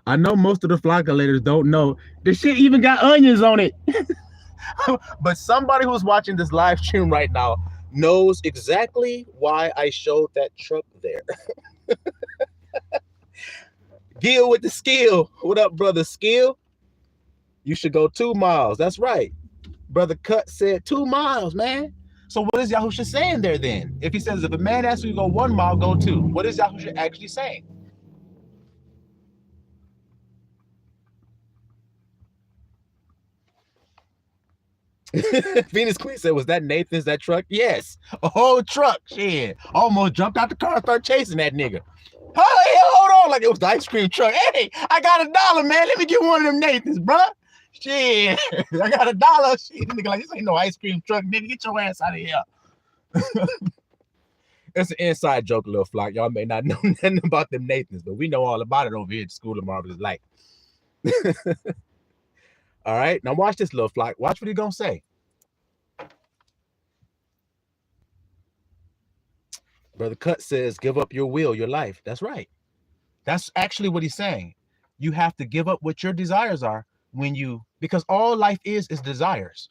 I know most of the flockulators don't know. This shit even got onions on it. But somebody who's watching this live stream right now knows exactly why I showed that truck there. Deal with the skill. What up, brother Skill? You should go 2 miles. That's right. Brother Cut said 2 miles, man. So what is Yahusha saying there then? If he says, if a man asks you to go 1 mile, go 2. What is Yahusha actually saying? Venus Queen said, was that Nathan's, that truck? Yes. A whole truck. Shit. Almost jumped out the car and started chasing that nigga. Hey, hold on. Like it was the ice cream truck. Hey, I got $1, man. Let me get one of them Nathans, bruh. Shit. I got $1. Shit. Nigga, like, this ain't no ice cream truck. Nigga, get your ass out of here. It's an inside joke, little flock. Y'all may not know nothing about them Nathans, but we know all about it over here at the School of Marvelous Light. All right, now watch this, little flock. Watch what he's gonna say. Brother Cut says, give up your will, your life. That's right. That's actually what he's saying. You have to give up what your desires are when you, because all life is desires.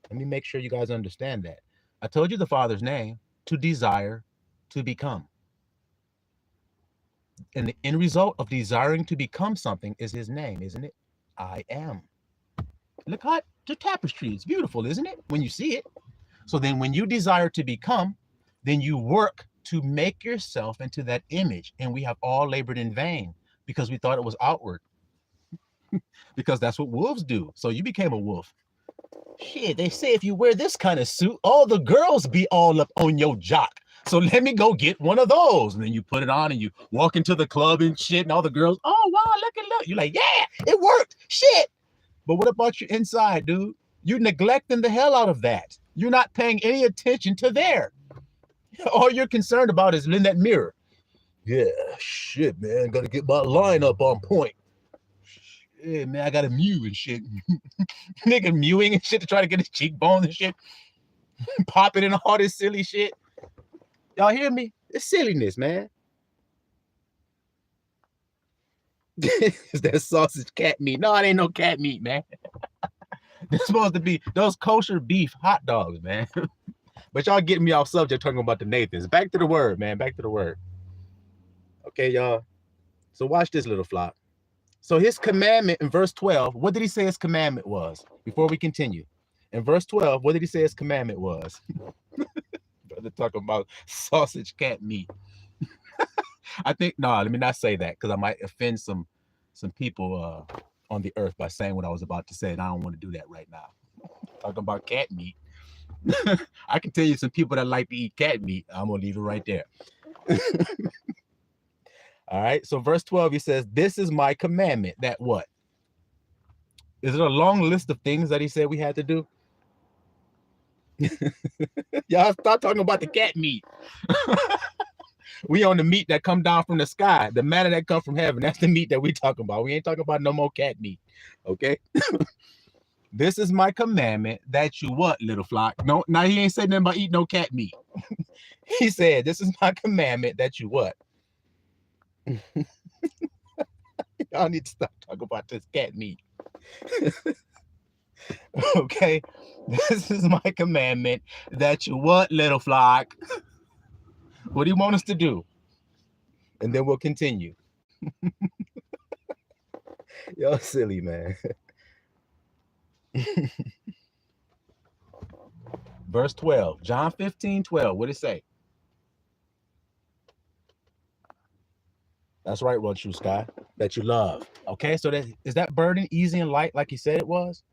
Let me make sure you guys understand that. I told you the Father's name, to desire, to become. And the end result of desiring to become something is his name, isn't it? I am. Look at the tapestry. It's beautiful, isn't it? When you see it. So then when you desire to become, then you work to make yourself into that image. And we have all labored in vain because we thought it was outward. Because that's what wolves do. So you became a wolf. Shit, they say if you wear this kind of suit, all the girls be all up on your jock. So let me go get one of those. And then you put it on and you walk into the club and shit, and all the girls, oh, wow, look. You're like, yeah, it worked. Shit. But what about your inside, dude? You're neglecting the hell out of that. You're not paying any attention to there. All you're concerned about is in that mirror. Yeah, shit, man. Gotta get my line up on point. Shit, man, I gotta mew and shit. Nigga mewing and shit to try to get his cheekbones and shit. Popping in all this silly shit. Y'all hear me? It's silliness, man. Is that sausage cat meat? No, it ain't no cat meat, man. They're supposed to be those kosher beef hot dogs, man. But y'all getting me off subject talking about the Nathans. Back to the word, man. Back to the word. Okay, y'all. So watch this, little flock. So his commandment in verse 12, what did he say his commandment was? Before we continue. In verse 12, what did he say his commandment was? Brother talking about sausage cat meat. I think, no, let me not say that because I might offend some people on the earth by saying what I was about to say, and I don't want to do that right now. Talking about cat meat. I can tell you some people that like to eat cat meat. I'm gonna leave it right there. All right. So verse 12, he says, this is my commandment that what? Is it a long list of things that he said we had to do? Y'all stop talking about the cat meat. We on the meat that come down from the sky, the manna that come from heaven. That's the meat that we talking about. We ain't talking about no more cat meat. Okay. This is my commandment that you what, little flock? No, now he ain't saying nothing about eating no cat meat. He said, this is my commandment that you what? Y'all need to stop talking about this cat meat. Okay. This is my commandment that you what, little flock? What do you want us to do? And then we'll continue. Y'all silly, man. Verse 12, John 15:12. What did it say? That's right, Run True Sky. That you love. Okay, so is that burden easy and light like he said it was?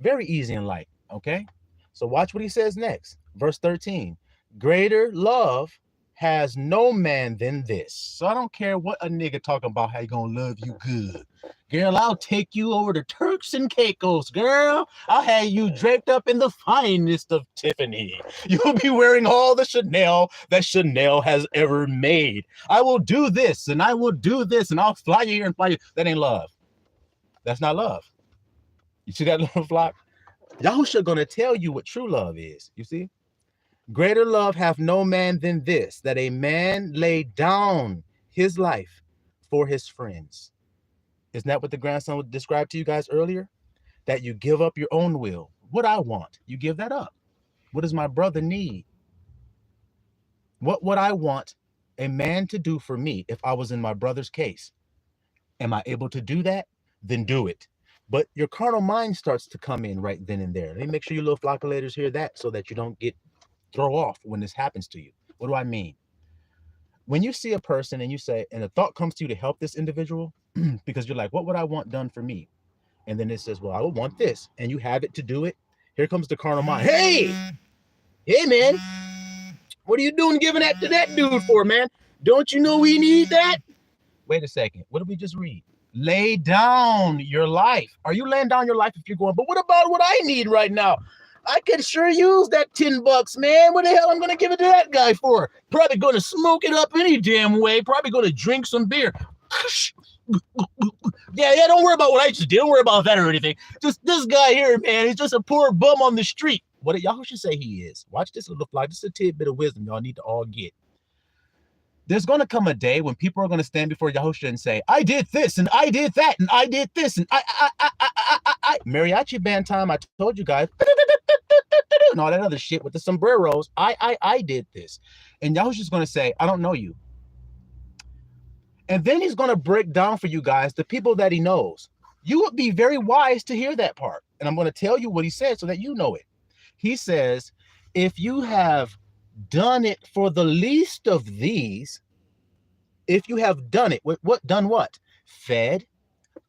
Very easy and light. Okay, so watch what he says next. Verse 13. Greater love has no man than this. So I don't care what a nigga talking about how you gonna love you good. Girl, I'll take you over to Turks and Caicos, girl. I'll have you draped up in the finest of Tiffany. You'll be wearing all the Chanel that Chanel has ever made. I will do this and I will do this and I'll fly you here and fly you. That ain't love. That's not love. You see that little flock? Yahusha gonna tell you what true love is. You see? Greater love hath no man than this, that a man lay down his life for his friends. Isn't that what the grandson described to you guys earlier? That you give up your own will. What I want, you give that up. What does my brother need? What would I want a man to do for me if I was in my brother's case? Am I able to do that? Then do it. But your carnal mind starts to come in right then and there. Let me make sure you little flockulators hear that so that you don't get throw off when this happens to you. What do I mean? When you see a person and you say, and a thought comes to you to help this individual, because you're like, what would I want done for me? And then it says, well, I would want this. And you have it to do it. Here comes the carnal mind. Hey, man, what are you doing giving that to that dude for, man? Don't you know we need that? Wait a second. What did we just read? Lay down your life. Are you laying down your life if you're going, but what about what I need right now? I could sure use that $10, man. What the hell I'm going to give it to that guy for? Probably going to smoke it up any damn way. Probably going to drink some beer. Yeah, don't worry about what I just did. Don't worry about that or anything. Just this guy here, man, he's just a poor bum on the street. What y'all should say he is. Watch this look like. This is a tidbit of wisdom y'all need to all get. There's going to come a day when people are going to stand before Yahushua and say, I did this and I did that and I did this and I. Mariachi band time, I told you guys, and all that other shit with the sombreros. I did this. And Yahushua's going to say, I don't know you. And then he's going to break down for you guys the people that he knows. You would be very wise to hear that part. And I'm going to tell you what he said so that you know it. He says, if you have done it for the least of these, if you have done it, done what? Fed,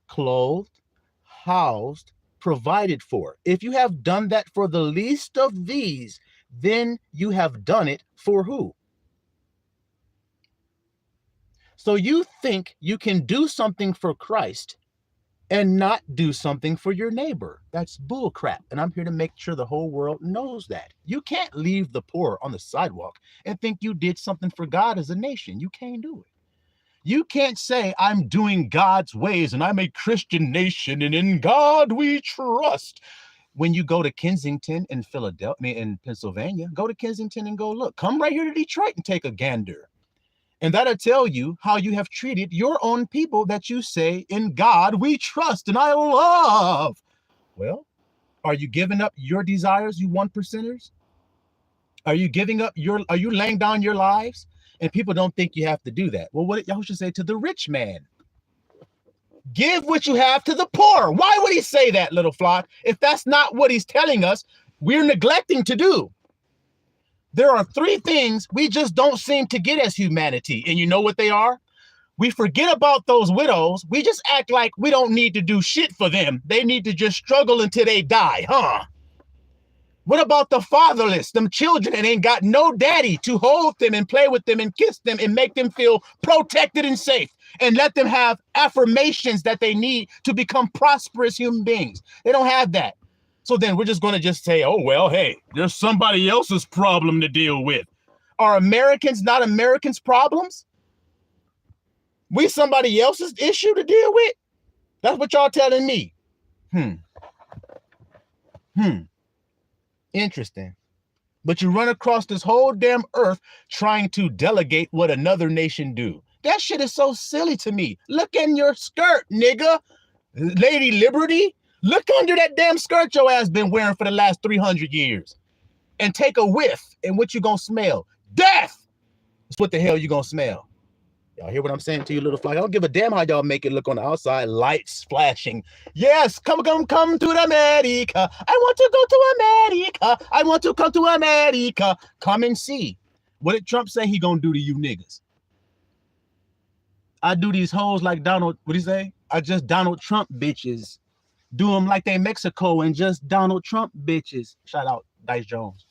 clothed, housed, provided for. If you have done that for the least of these, then you have done it for who? So you think you can do something for Christ and not do something for your neighbor. That's bull crap. And I'm here to make sure the whole world knows that. You can't leave the poor on the sidewalk and think you did something for God as a nation. You can't do it. You can't say, I'm doing God's ways and I'm a Christian nation and in God we trust. When you go to Kensington in Philadelphia, in Pennsylvania, go to Kensington and go look. Come right here to Detroit and take a gander. And that'll tell you how you have treated your own people that you say, in God we trust and I love. Well, are you giving up your desires, you 1%ers? Are you are you laying down your lives? And people don't think you have to do that. Well, what did Yahushua say to the rich man? Give what you have to the poor. Why would he say that, little flock? If that's not what he's telling us, we're neglecting to do. There are 3 things we just don't seem to get as humanity. And you know what they are? We forget about those widows. We just act like we don't need to do shit for them. They need to just struggle until they die, huh? What about the fatherless, them children that ain't got no daddy to hold them and play with them and kiss them and make them feel protected and safe and let them have affirmations that they need to become prosperous human beings? They don't have that. So then we're just going to just say, oh, well, hey, there's somebody else's problem to deal with. Are Americans not Americans' problems? We somebody else's issue to deal with? That's what y'all telling me. Interesting. But you run across this whole damn earth trying to delegate what another nation do. That shit is so silly to me. Look in your skirt, nigga. Lady Liberty. Look under that damn skirt your ass been wearing for the last 300 years. And take a whiff. And what you gonna smell? Death! That's what the hell you gonna smell. Y'all hear what I'm saying to you, little flock? I don't give a damn how y'all make it look on the outside. Lights flashing. Yes, come to America. I want to go to America. I want to come to America. Come and see. What did Trump say he gonna do to you niggas? I do these hoes like Donald, what do you say? I just Donald Trump bitches. Do them like they Mexico and just Donald Trump bitches. Shout out Dice Jones.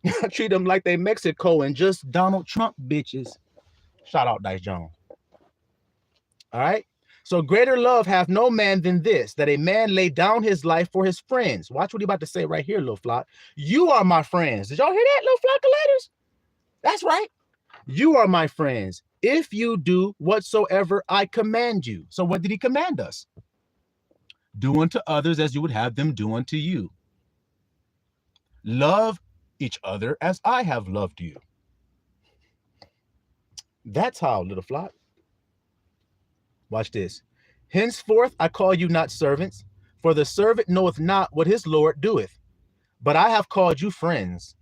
I treat them like they Mexico and just Donald Trump bitches. Shout out Dice Jones. All right. So greater love hath no man than this, that a man lay down his life for his friends. Watch what he about to say right here, little flock. You are my friends. Did y'all hear that, little flockulators? That's right. You are my friends if you do whatsoever I command you. So what did he command us? Do unto others as you would have them do unto you. Love each other as I have loved you. That's how, little flock. Watch this. Henceforth I call you not servants, for the servant knoweth not what his Lord doeth. But I have called you friends.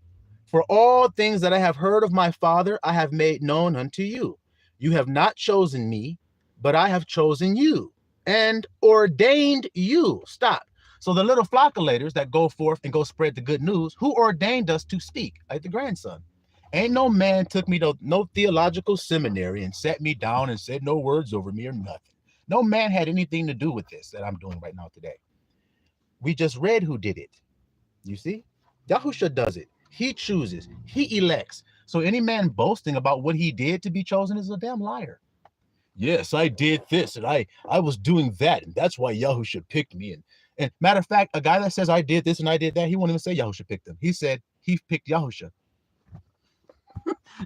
For all things that I have heard of my Father, I have made known unto you. You have not chosen me, but I have chosen you and ordained you. Stop. So the little flockulators that go forth and go spread the good news, who ordained us to speak? Like the grandson. Ain't no man took me to no theological seminary and sat me down and said no words over me or nothing. No man had anything to do with this that I'm doing right now today. We just read who did it. You see? Yahusha does it. He chooses. He elects. So any man boasting about what he did to be chosen is a damn liar. Yes, I did this and I was doing that, and that's why Yahusha picked me. And matter of fact, a guy that says I did this and I did that, he won't even say Yahusha picked him. He said he picked Yahusha.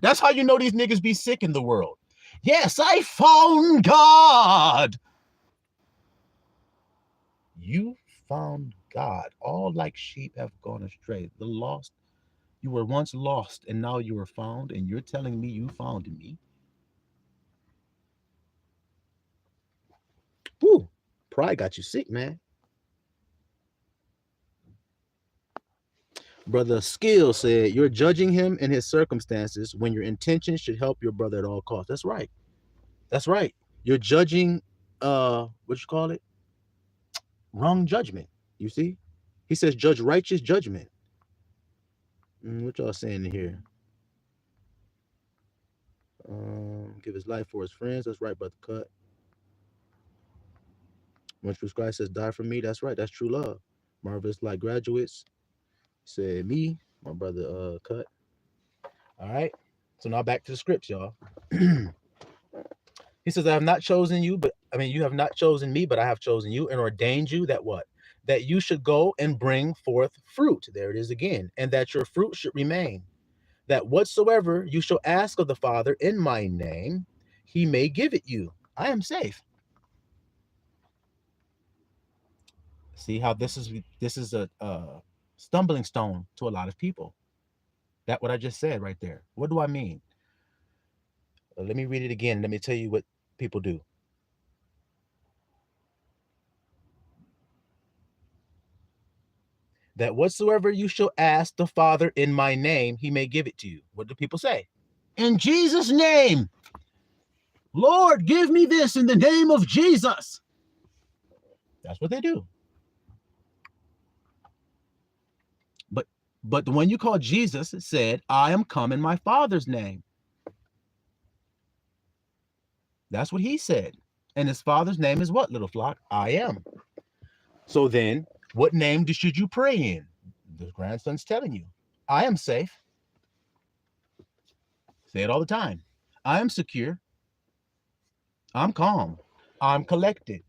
That's how you know these niggas be sick in the world. Yes, I found God. You found God. All like sheep have gone astray. The lost. You were once lost and now you are found, and you're telling me you found me? Whew. Pride got you sick, man. Brother Skill said, you're judging him and his circumstances when your intention should help your brother at all costs. That's right. That's right. You're judging, what you call it? Wrong judgment. You see? He says, judge righteous judgment. What y'all saying in here? Give his life for his friends. That's right, Brother Cut. Once Christ says, die for me. That's right. That's true love. Marvelous like graduates. Said me, my brother Cut. All right. So now back to the scripts, y'all. He says, I have not chosen you, you have not chosen me, but I have chosen you and ordained you that what? That you should go and bring forth fruit. There it is again. And that your fruit should remain. That whatsoever you shall ask of the Father in my name, he may give it you. I am safe. See how this is a stumbling stone to a lot of people. That what I just said right there. What do I mean? Let me read it again. Let me tell you what people do. That whatsoever you shall ask the Father in my name, he may give it to you. What do people say? In Jesus' name. Lord, give me this in the name of Jesus. That's what they do. But the one you call Jesus said, I am come in my Father's name. That's what he said. And his Father's name is what, little flock? I am. So then, what name should you pray in? The grandson's telling you, I am safe. Say it all the time. I am secure. I'm calm. I'm collected.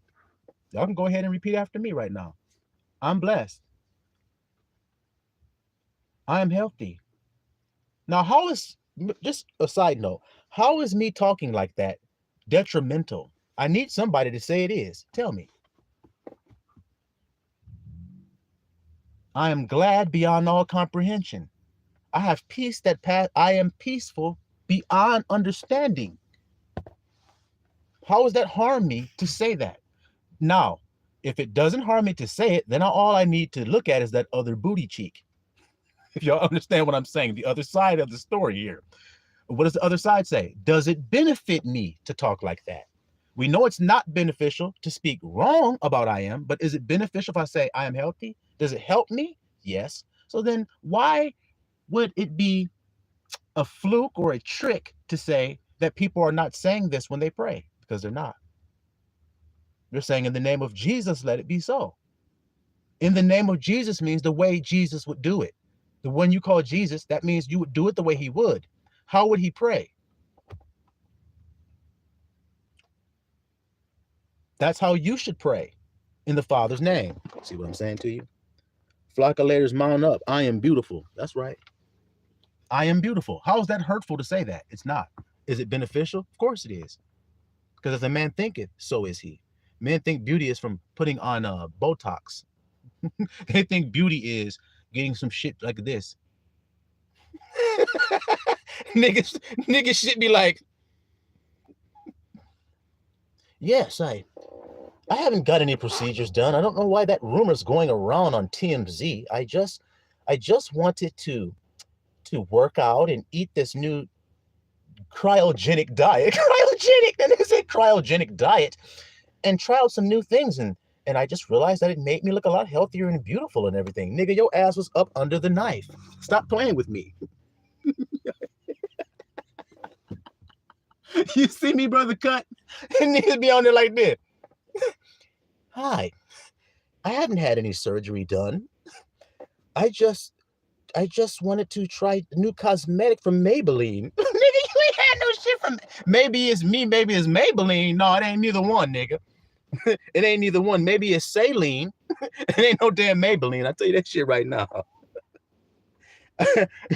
Y'all can go ahead and repeat after me right now. I'm blessed. I am healthy. Now, how is, just a side note, how is me talking like that detrimental? I need somebody to say it is. Tell me. I am glad beyond all comprehension. I have peace that I am peaceful beyond understanding. How does that harm me to say that? Now, if it doesn't harm me to say it, then all I need to look at is that other booty cheek. If y'all understand what I'm saying, the other side of the story here. What does the other side say? Does it benefit me to talk like that? We know it's not beneficial to speak wrong about I am, but is it beneficial if I say I am healthy? Does it help me? Yes. So then why would it be a fluke or a trick to say that people are not saying this when they pray? Because they're not. They're saying in the name of Jesus, let it be so. In the name of Jesus means the way Jesus would do it. The one you call Jesus, that means you would do it the way he would. How would he pray? That's how you should pray, in the Father's name. See what I'm saying to you? Flockulators mount up. I am beautiful. That's right. I am beautiful. How is that hurtful to say that? It's not. Is it beneficial? Of course it is. Because as a man thinketh, so is he. Men think beauty is from putting on Botox. They think beauty is getting some shit like this. niggas should be like, yes, I haven't got any procedures done. I don't know why that rumor's going around on TMZ. I just wanted to work out and eat this new cryogenic diet. Cryogenic, then they say cryogenic diet, and try out some new things, and I just realized that it made me look a lot healthier and beautiful and everything. Nigga, your ass was up under the knife. Stop playing with me. You see me, brother Cut? And niggas be on there like this. Hi, I haven't had any surgery done. I just wanted to try new cosmetic from Maybelline. Nigga, you ain't had no shit from, maybe it's me, maybe it's Maybelline. No, it ain't neither one, nigga. It ain't neither one. Maybe it's saline. It ain't no damn Maybelline. I tell you that shit right now.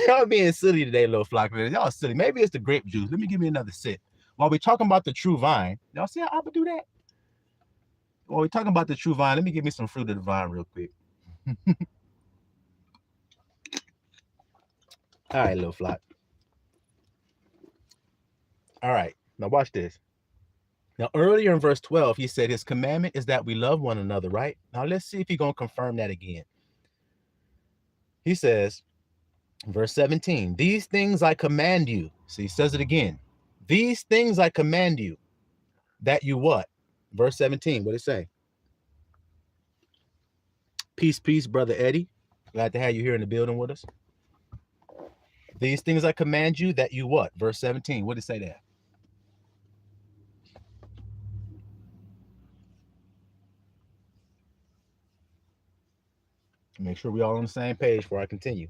Y'all being silly today, little flock. Y'all silly. Maybe it's the grape juice. Let me give me another sip. While we're talking about the true vine, y'all see how I would do that? While we're talking about the true vine, let me give me some fruit of the vine real quick. All right, little flock. All right, now watch this. Now, earlier in verse 12, he said his commandment is that we love one another, right? Now, let's see if he's going to confirm that again. He says, verse 17, these things I command you. See, he says it again. These things I command you, that you what? Verse 17, what did it say? Peace, peace, brother Eddie. Glad to have you here in the building with us. These things I command you, that you what? Verse 17, what did it say there? Make sure we're all on the same page before I continue.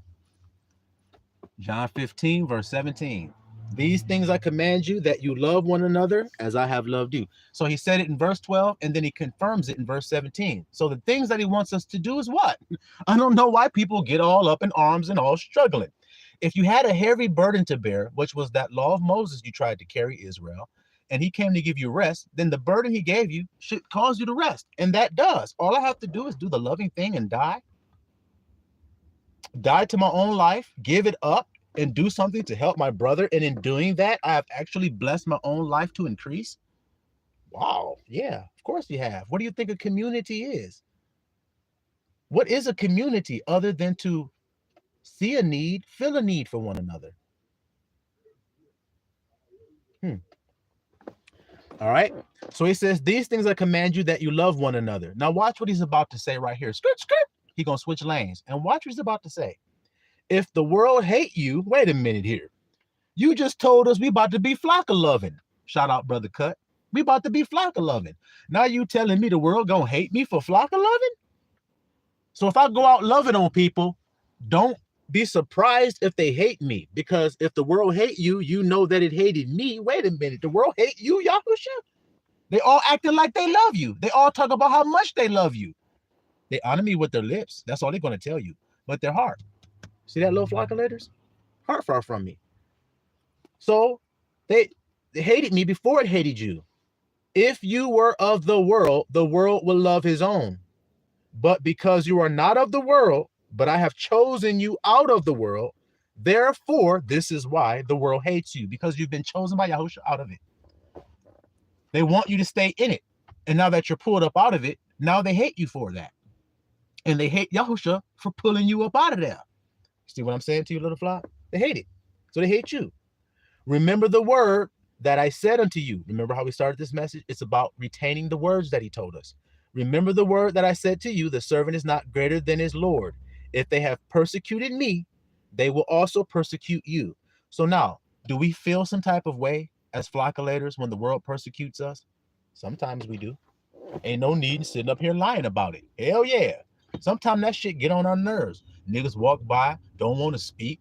John 15, verse 17. These things I command you, that you love one another as I have loved you. So he said it in verse 12, and then he confirms it in verse 17. So the things that he wants us to do is what? I don't know why people get all up in arms and all struggling. If you had a heavy burden to bear, which was that law of Moses you tried to carry, Israel, and he came to give you rest, then the burden he gave you should cause you to rest. And that does. All I have to do is do the loving thing and die. Die to my own life, give it up, and do something to help my brother. And in doing that, I have actually blessed my own life to increase. Wow. Yeah, of course you have. What do you think a community is? What is a community other than to see a need, fill a need for one another? All right. So he says, these things I command you, that you love one another. Now watch what he's about to say right here. Skirt, skirt. He's going to switch lanes. And watch what he's about to say. If the world hate you, wait a minute here. You just told us we about to be flocka-loving. Shout out, brother Cut. We about to be flocka-loving. Now you telling me the world gonna hate me for flocka-loving? So if I go out loving on people, Don't be surprised if they hate me, because if the world hate you, you know that it hated me. Wait a minute, the world hate you, Yahusha? They all acting like they love you. They all talk about how much they love you. They honor me with their lips. That's all they're going to tell you. But their heart. See that little flock of letters? Heart far from me. So they hated me before it hated you. If you were of the world will love his own. But because you are not of the world, but I have chosen you out of the world, therefore, this is why the world hates you, because you've been chosen by Yahusha out of it. They want you to stay in it. And now that you're pulled up out of it, now they hate you for that. And they hate Yahusha for pulling you up out of there. See what I'm saying to you, little flock? They hate it. So they hate you. Remember the word that I said unto you. Remember how we started this message? It's about retaining the words that he told us. Remember the word that I said to you, the servant is not greater than his Lord. If they have persecuted me, they will also persecute you. So now, do we feel some type of way as flockulators when the world persecutes us? Sometimes we do. Ain't no need in sitting up here lying about it. Hell yeah. Sometimes that shit get on our nerves. Niggas walk by, don't want to speak,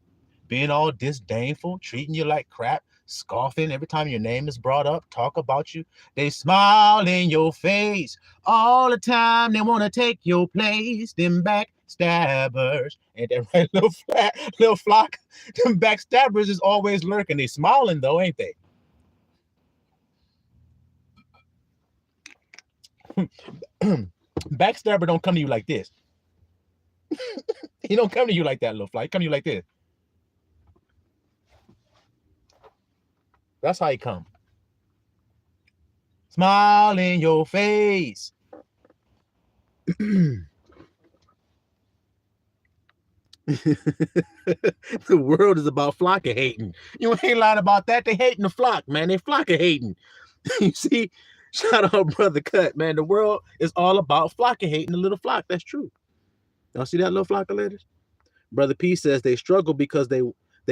being all disdainful, treating you like crap, scoffing every time your name is brought up, talk about you. They smile in your face all the time. They want to take your place. Them backstabbers. Ain't that right, little flock? Them backstabbers is always lurking. They smiling though, ain't they? Backstabber don't come to you like this. He don't come to you like that, little fly. He come to you like this. That's how he come. Smile in your face. The world is about flock of hating. You ain't lying about that. They hating the flock, man. They flock of hating. You see, shout out Brother Cut, man. The world is all about flock of hating the little flock. That's true. Y'all see that little flock of letters? Brother P says they struggle because they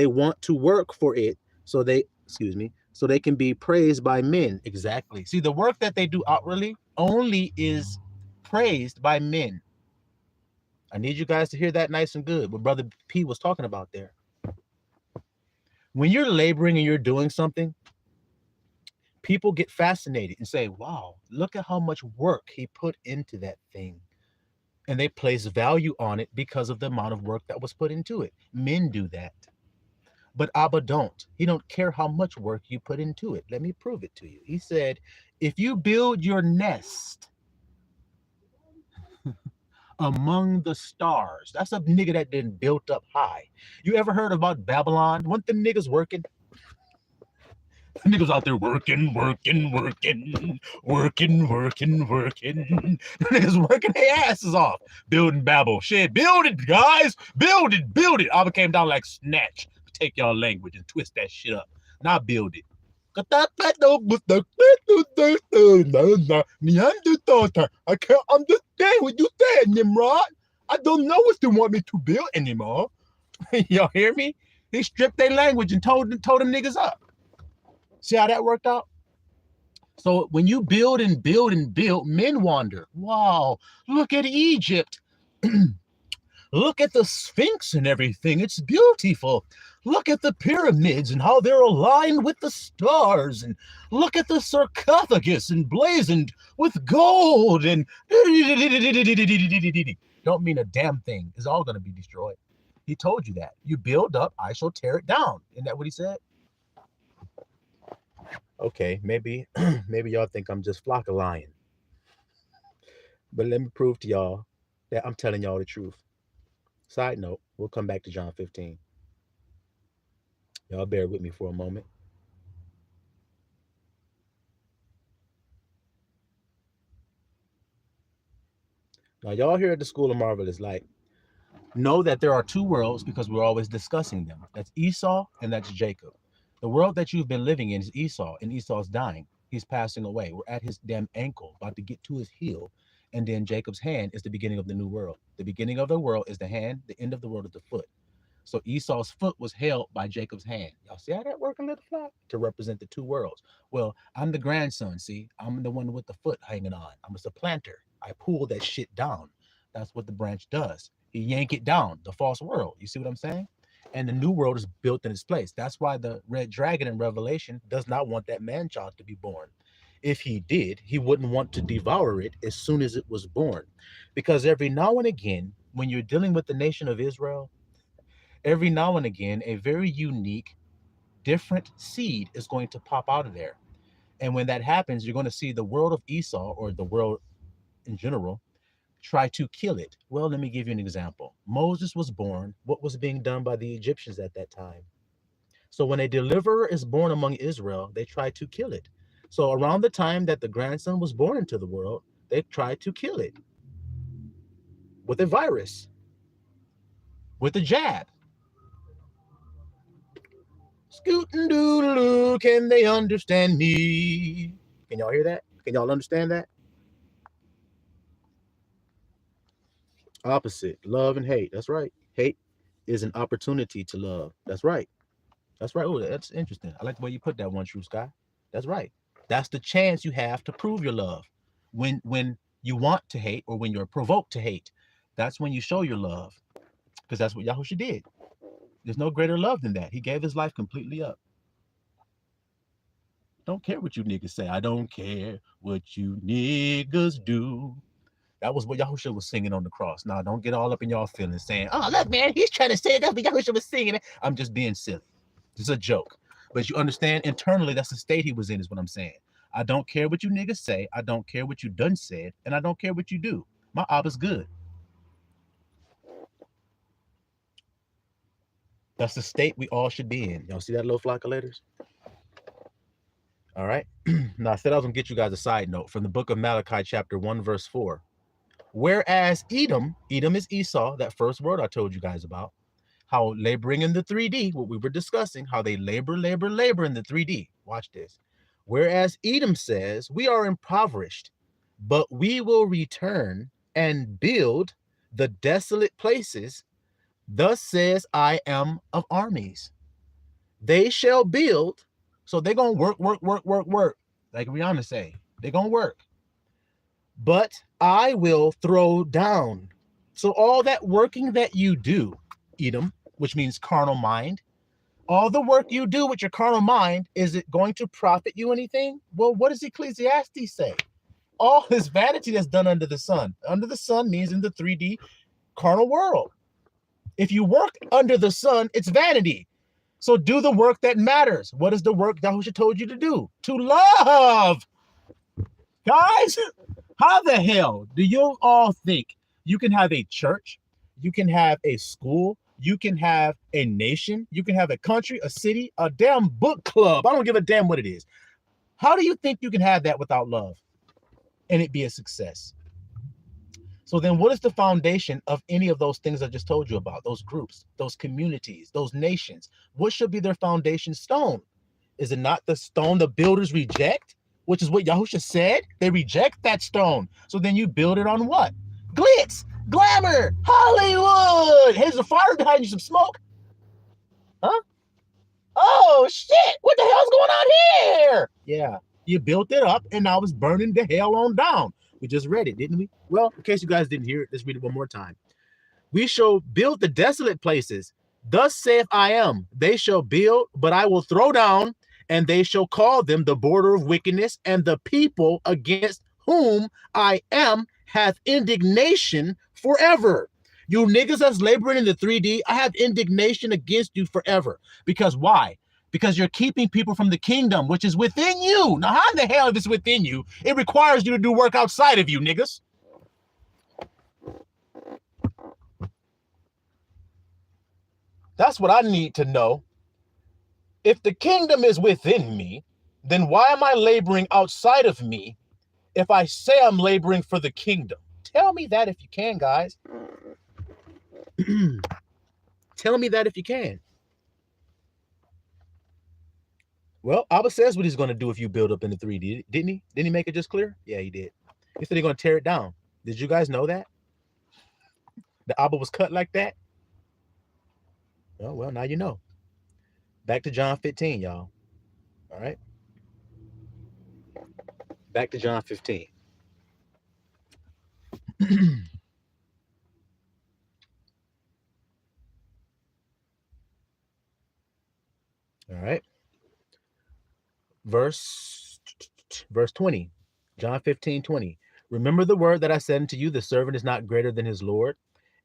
want to work for it, so they can be praised by men. Exactly. See, the work that they do outwardly only is praised by men. I need you guys to hear that nice and good, what Brother P was talking about there. When you're laboring and you're doing something, people get fascinated and say, wow, look at how much work he put into that thing. And they place value on it because of the amount of work that was put into it. Men do that. But Abba don't. He don't care how much work you put into it. Let me prove it to you. He said, if you build your nest among the stars, that's a nigga that didn't built up high. You ever heard about Babylon? Weren't them niggas working? Niggas out there working. Niggas working their asses off, building Babel. Shit, build it, guys. Build it. Abba came down like Snatch. Take y'all language and twist that shit up. Now build it. Neanderthal. I can't understand what you said, Nimrod. I don't know what you want me to build anymore. Y'all hear me? He stripped their language and told them niggas up. See how that worked out? So when you build, men wander. Wow, look at Egypt. Look at the Sphinx and everything. It's beautiful. Look at the pyramids and how they're aligned with the stars. And look at the sarcophagus and blazoned with gold. And don't mean a damn thing. It's all going to be destroyed. He told you that. You build up, I shall tear it down. Isn't that what he said? Okay, maybe y'all think I'm just flock of lying. But let me prove to y'all that I'm telling y'all the truth. Side note, we'll come back to John 15. Y'all bear with me for a moment. Now, y'all here at the School of Marvelous Light know that there are two worlds because we're always discussing them. That's Esau and that's Jacob. The world that you've been living in is Esau, and Esau's dying. He's passing away. We're at his damn ankle, about to get to his heel. And then Jacob's hand is the beginning of the new world. The beginning of the world is the hand. The end of the world is the foot. So Esau's foot was held by Jacob's hand. Y'all see how that working, little flock? To represent the two worlds. Well, I'm the grandson, see? I'm the one with the foot hanging on. I'm a supplanter. I pull that shit down. That's what the branch does. He yank it down, the false world. You see what I'm saying? And the new world is built in its place. That's why the red dragon in Revelation does not want that man child to be born. If he did, he wouldn't want to devour it as soon as it was born. Because every now and again, when you're dealing with the nation of Israel, every now and again, a very unique, different seed is going to pop out of there. And when that happens, you're going to see the world of Esau, or the world in general, try to kill it. Well, let me give you an example. Moses was born. What was being done by the Egyptians at that time? So when a deliverer is born among Israel, they try to kill it. So around the time that the grandson was born into the world, they tried to kill it with a virus, with a jab. Scootin' doodaloo, can they understand me? Can y'all hear that? Can y'all understand that? Opposite, love and hate. That's right. Hate is an opportunity to love. That's right. That's right. Oh, that's interesting. I like the way you put that, One True Sky. That's right. That's the chance you have to prove your love. When you want to hate, or when you're provoked to hate, that's when you show your love. Because that's what Yahusha did. There's no greater love than that. He gave his life completely up. Don't care what you niggas say. I don't care what you niggas do. That was what Yahusha was singing on the cross. Now, don't get all up in y'all feelings saying, oh, look, man, he's trying to say it. That's what Yahusha was singing it. I'm just being silly. It's a joke. But you understand, internally, that's the state he was in, is what I'm saying. I don't care what you niggas say. I don't care what you done said. And I don't care what you do. My Abba's good. That's the state we all should be in. Y'all see that little flock of letters? All right. Now, I said I was going to get you guys a side note from the book of Malachi, chapter 1, verse 4. Whereas Edom is Esau, that first word I told you guys about, how laboring in the 3D, what we were discussing, how they labor in the 3D. Watch this. Whereas Edom says, we are impoverished, but we will return and build the desolate places. Thus says I am of armies. They shall build. So they're going to work. Like Rihanna say, they're going to work. But I will throw down. So all that working that you do, Edom, which means carnal mind, all the work you do with your carnal mind, is it going to profit you anything? Well, what does Ecclesiastes say? All this vanity that's done under the sun. Under the sun means in the 3D carnal world. If you work under the sun, it's vanity. So do the work that matters. What is the work Yahusha told you to do? To love. Guys, how the hell do you all think you can have a church, you can have a school, you can have a nation, you can have a country, a city, a damn book club? I don't give a damn what it is. How do you think you can have that without love and it be a success? So then what is the foundation of any of those things I just told you about? Those groups, those communities, those nations. What should be their foundation stone? Is it not the stone the builders reject? Which is what Yahusha said. They reject that stone. So then you build it on what? Glitz, glamour, Hollywood. Hey, there's a fire behind you, some smoke. Huh? Oh, shit. What the hell's going on here? Yeah, you built it up and now it's burning the hell on down. We just read it, didn't we? Well, in case you guys didn't hear it, let's read it one more time. We shall build the desolate places. Thus saith I am. They shall build, but I will throw down, and they shall call them the border of wickedness, and the people against whom I am hath indignation forever. You niggas that's laboring in the 3D, I have indignation against you forever. Because why? Because you're keeping people from the kingdom, which is within you. Now, how in the hell if it's within you? It requires you to do work outside of you, niggas. That's what I need to know. If the kingdom is within me, then why am I laboring outside of me if I say I'm laboring for the kingdom? Tell me that if you can, guys. Tell me that if you can. Well, Abba says what he's going to do if you build up in the 3D, didn't he? Didn't he make it just clear? Yeah, he did. He said he's going to tear it down. Did you guys know that? The Abba was cut like that? Oh, well, now you know. Back to John 15, y'all. All right? Back to John 15. All right. Verse verse 20. John 15:20. Remember the word that I said unto you, the servant is not greater than his Lord.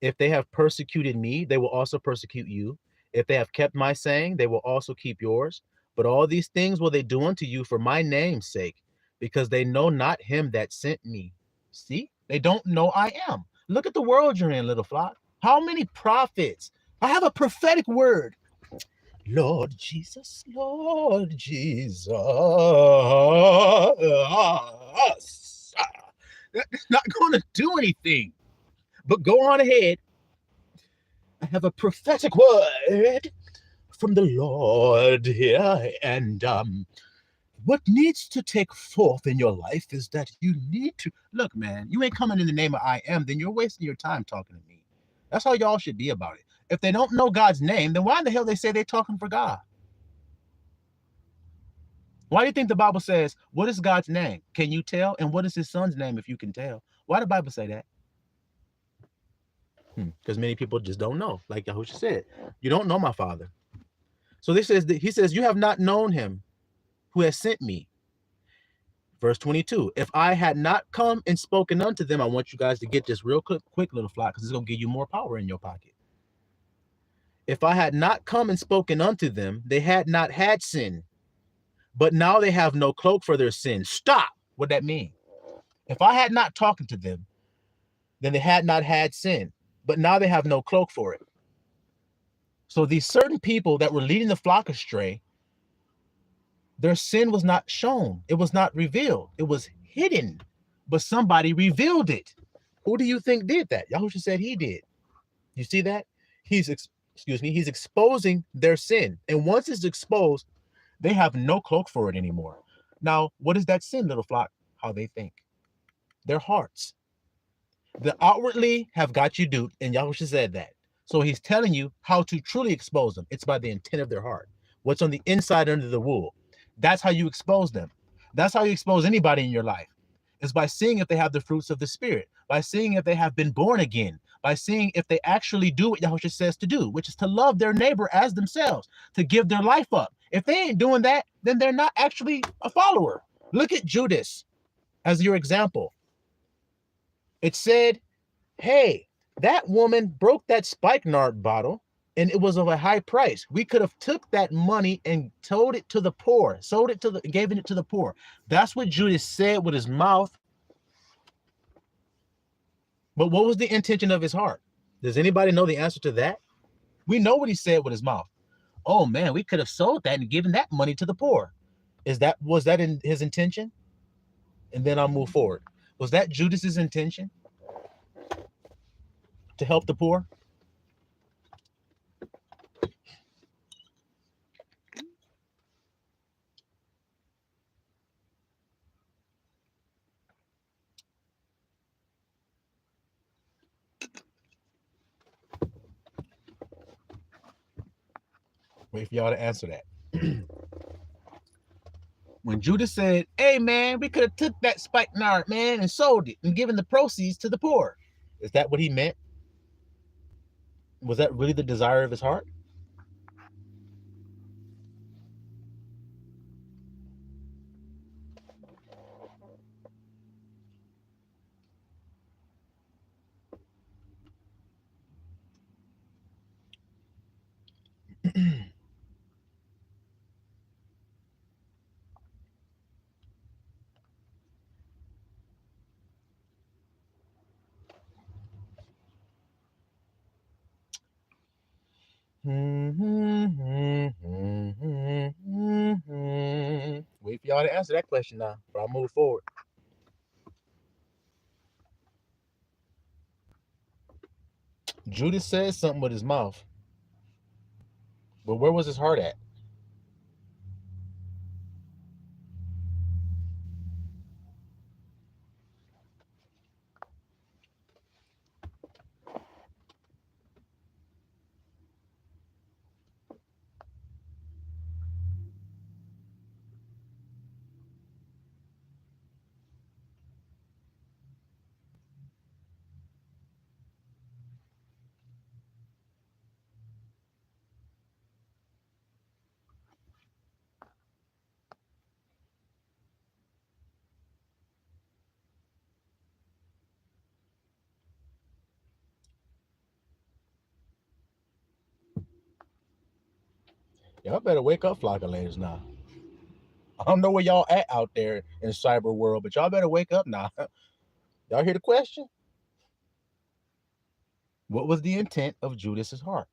If they have persecuted me, they will also persecute you. If they have kept my saying, they will also keep yours. But all these things will they do unto you for my name's sake, because they know not him that sent me. See, they don't know I am. Look at the world you're in, little flock. How many prophets? I have a prophetic word. Lord Jesus, Lord Jesus. That's not going to do anything. But go on ahead. I have a prophetic word from the Lord here. And what needs to take forth in your life is that you need to look, man. You ain't coming in the name of I am, then you're wasting your time talking to me. That's how y'all should be about it. If they don't know God's name, then why in the hell they say they're talking for God? Why do you think the Bible says, what is God's name? Can you tell? And what is his son's name if you can tell? Why the Bible say that? Because many people just don't know. Like Yahusha said, you don't know my father. So this says that he says, you have not known him who has sent me. Verse 22, if I had not come and spoken unto them, I want you guys to get this real quick little flock, because it's going to give you more power in your pocket. If I had not come and spoken unto them, they had not had sin. But now they have no cloak for their sin. Stop. What that mean? If I had not talked to them, then they had not had sin. But now they have no cloak for it. So these certain people that were leading the flock astray, their sin was not shown. It was not revealed. It was hidden. But somebody revealed it. Who do you think did that? Yahushua said he did. You see that? He's exposing their sin. And once it's exposed, they have no cloak for it anymore. Now, what is that sin, little flock? How they think. Their hearts. The outwardly have got you duped, and Yahushua said that. So he's telling you how to truly expose them. It's by the intent of their heart. What's on the inside under the wool. That's how you expose them. That's how you expose anybody in your life. It's by seeing if they have the fruits of the Spirit, by seeing if they have been born again, by seeing if they actually do what Yahushua says to do, which is to love their neighbor as themselves, to give their life up. If they ain't doing that, then they're not actually a follower. Look at Judas as your example. It said, hey, that woman broke that spikenard bottle and it was of a high price. We could have took that money and told it to the poor, gave it to the poor. That's what Judas said with his mouth. But what was the intention of his heart? Does anybody know the answer to that? We know what he said with his mouth. Oh man, we could have sold that and given that money to the poor. Was that in his intention? And then I'll move forward. Was that Judas's intention? To help the poor? Wait for y'all to answer that. When Judas said, hey man, we could have took that spikenard, man, and sold it and given the proceeds to the poor. Is that what he meant? Was that really the desire of his heart? Wait for y'all to answer that question now, before I move forward. Judas said something with his mouth, but where was his heart at? Y'all better wake up, flockulators now. I don't know where y'all at out there in the cyber world, but y'all better wake up now. Y'all hear the question? What was the intent of Judas's heart?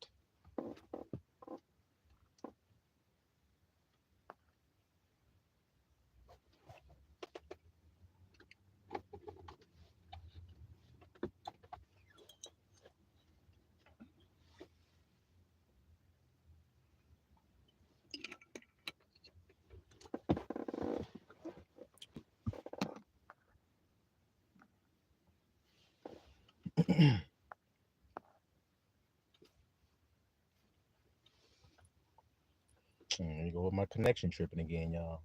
There you go with my connection tripping again, y'all.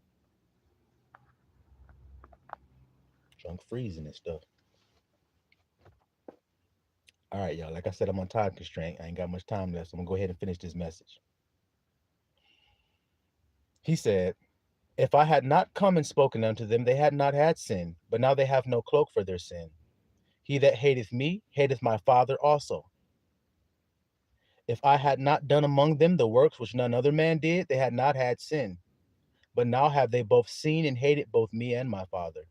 Junk freezing and stuff. All right, y'all. Like I said, I'm on time constraint. I ain't got much time left, so I'm gonna go ahead and finish this message. He said, "If I had not come and spoken unto them, they had not had sin, but now they have no cloak for their sin. He that hateth me hateth my Father also. If I had not done among them the works which none other man did, they had not had sin. But now have they both seen and hated both me and my Father."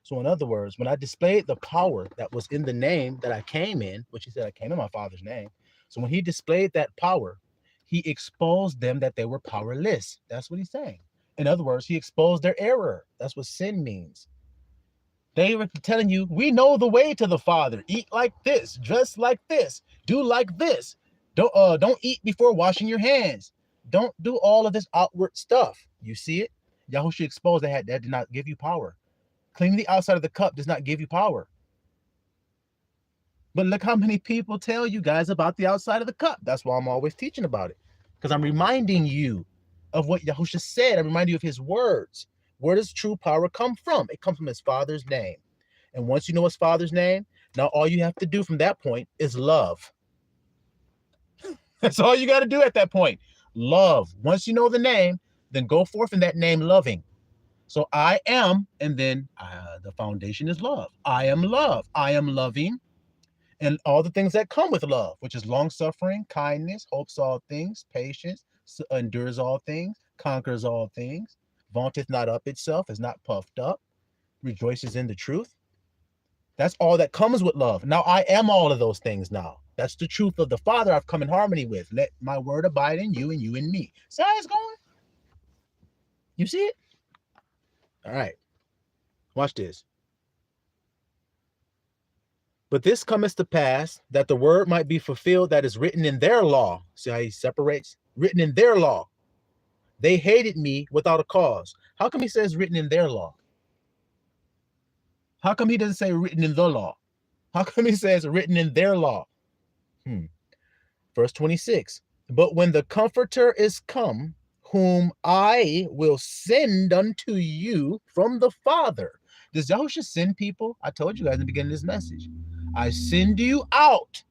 So, in other words, when I displayed the power that was in the name that I came in, which he said I came in my Father's name. So, when he displayed that power, he exposed them that they were powerless. That's what he's saying. In other words, he exposed their error. That's what sin means. They were telling you, we know the way to the Father. Eat like this, dress like this, do like this. Don't eat before washing your hands. Don't do all of this outward stuff. You see it? Yahushua exposed that did not give you power. Cleaning the outside of the cup does not give you power. But look how many people tell you guys about the outside of the cup. That's why I'm always teaching about it. Because I'm reminding you of what Yahushua said. I'm reminding you of his words. Where does true power come from? It comes from his Father's name. And once you know his Father's name, now all you have to do from that point is love. That's all you got to do at that point. Love. Once you know the name, then go forth in that name loving. So I am, and then the foundation is love. I am love. I am loving, and all the things that come with love, which is long-suffering, kindness, hopes all things, patience, endures all things, conquers all things, vaunteth not up itself, is not puffed up, rejoices in the truth. That's all that comes with love. Now I am all of those things now. That's the truth of the Father I've come in harmony with. Let my word abide in you and you in me. See how it's going? You see it? All right. Watch this. But this cometh to pass, that the word might be fulfilled that is written in their law. See how he separates? Written in their law. They hated me without a cause. How come he says written in their law? How come he doesn't say written in the law? How come he says written in their law? Verse 26. But when the Comforter is come, whom I will send unto you from the Father. Does Yahushua send people? I told you guys in the beginning of this message. I send you out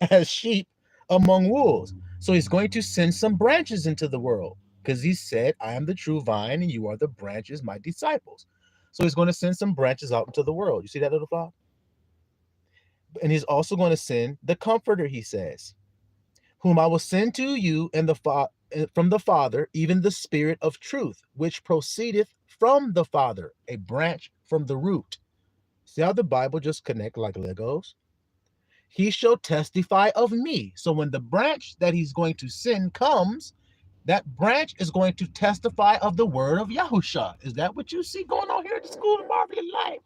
as sheep among wolves. So he's going to send some branches into the world because he said, I am the true vine and you are the branches, my disciples. So he's going to send some branches out into the world. You see that, little flock? And he's also going to send the Comforter, he says, whom I will send to you and from the Father, even the Spirit of truth, which proceedeth from the Father, a branch from the root. See how the Bible just connect like Legos? He shall testify of me. So when the branch that he's going to send comes, that branch is going to testify of the word of Yahusha. Is that what you see going on here at the School of Marvelous Life?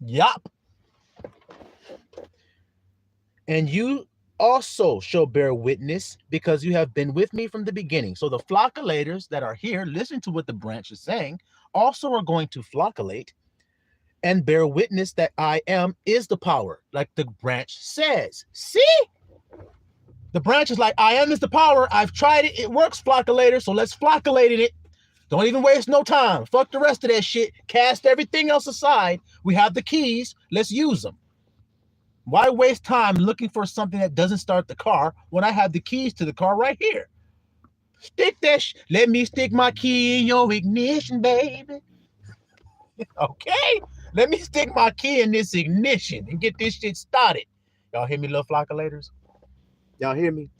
Yup. And you also shall bear witness, because you have been with me from the beginning. So the flockulators that are here, listen to what the branch is saying, also are going to flocculate and bear witness that I am is the power, like the branch says. See? The branch is like, I am is the power. I've tried it. It works, flocculator. So let's flocculate it. Don't even waste no time. Fuck the rest of that shit. Cast everything else aside. We have the keys. Let's use them. Why waste time looking for something that doesn't start the car when I have the keys to the car right here? Stick that let me stick my key in your ignition, baby. Okay? Let me stick my key in this ignition and get this shit started. Y'all hear me, little flockulators? Y'all hear me?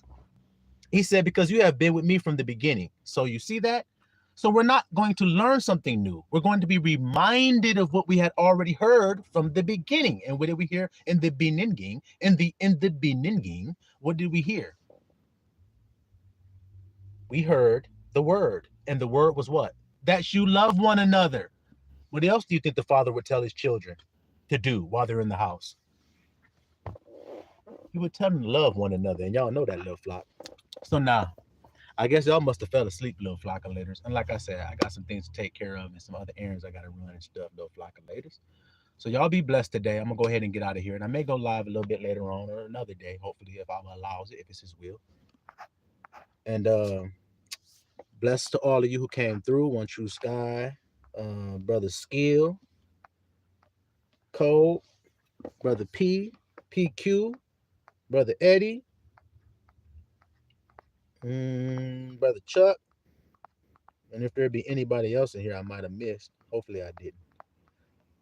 He said, because you have been with me from the beginning. So you see that? So we're not going to learn something new. We're going to be reminded of what we had already heard from the beginning. And what did we hear in the beginning? In the beginning, what did we hear? We heard the word. And the word was what? That you love one another. What else do you think the father would tell his children to do while they're in the house? He would tell them to love one another. And y'all know that, little flock. So now, I guess y'all must have fell asleep, little flockulators. And like I said, I got some things to take care of and some other errands I got to run and stuff, little flockulators. So y'all be blessed today. I'm going to go ahead and get out of here. And I may go live a little bit later on or another day, hopefully, if Allah allows it, if it's his will. And blessed to all of you who came through. One True Sky, Brother Skill, Cole, Brother P, PQ, Brother Eddie, Brother Chuck. And if there be anybody else in here I might have missed, hopefully I didn't.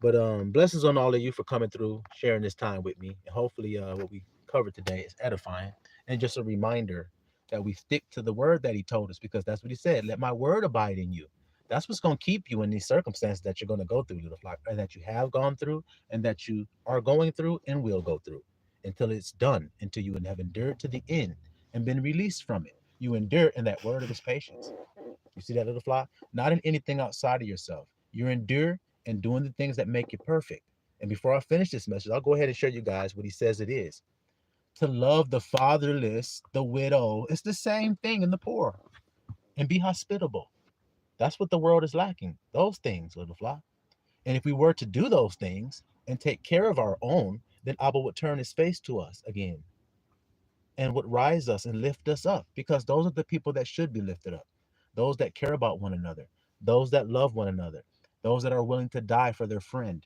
But blessings on all of you for coming through, sharing this time with me. And hopefully what we covered today is edifying and just a reminder that we stick to the word that he told us, because that's what he said. Let my word abide in you. That's what's going to keep you in these circumstances that you're going to go through, little flock, and that you have gone through and that you are going through and will go through until it's done, until you have endured to the end and been released from it. You endure in that word of his patience. You see that, little flock? Not in anything outside of yourself. You endure and doing the things that make you perfect. And before I finish this message, I'll go ahead and show you guys what he says it is. To love the fatherless, the widow, it's the same thing in the poor. And be hospitable. That's what the world is lacking. Those things, little flock. And if we were to do those things and take care of our own, then Abba would turn his face to us again and would rise us and lift us up, because those are the people that should be lifted up. Those that care about one another, those that love one another, those that are willing to die for their friend.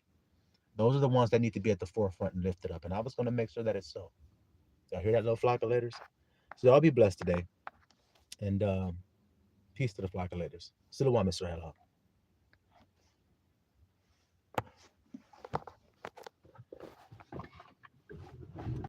Those are the ones that need to be at the forefront and lifted up. And I was going to make sure that it's so. Y'all hear that, little flockulators? So y'all be blessed today. And peace to the flockulators. Still one, Mr. Hello.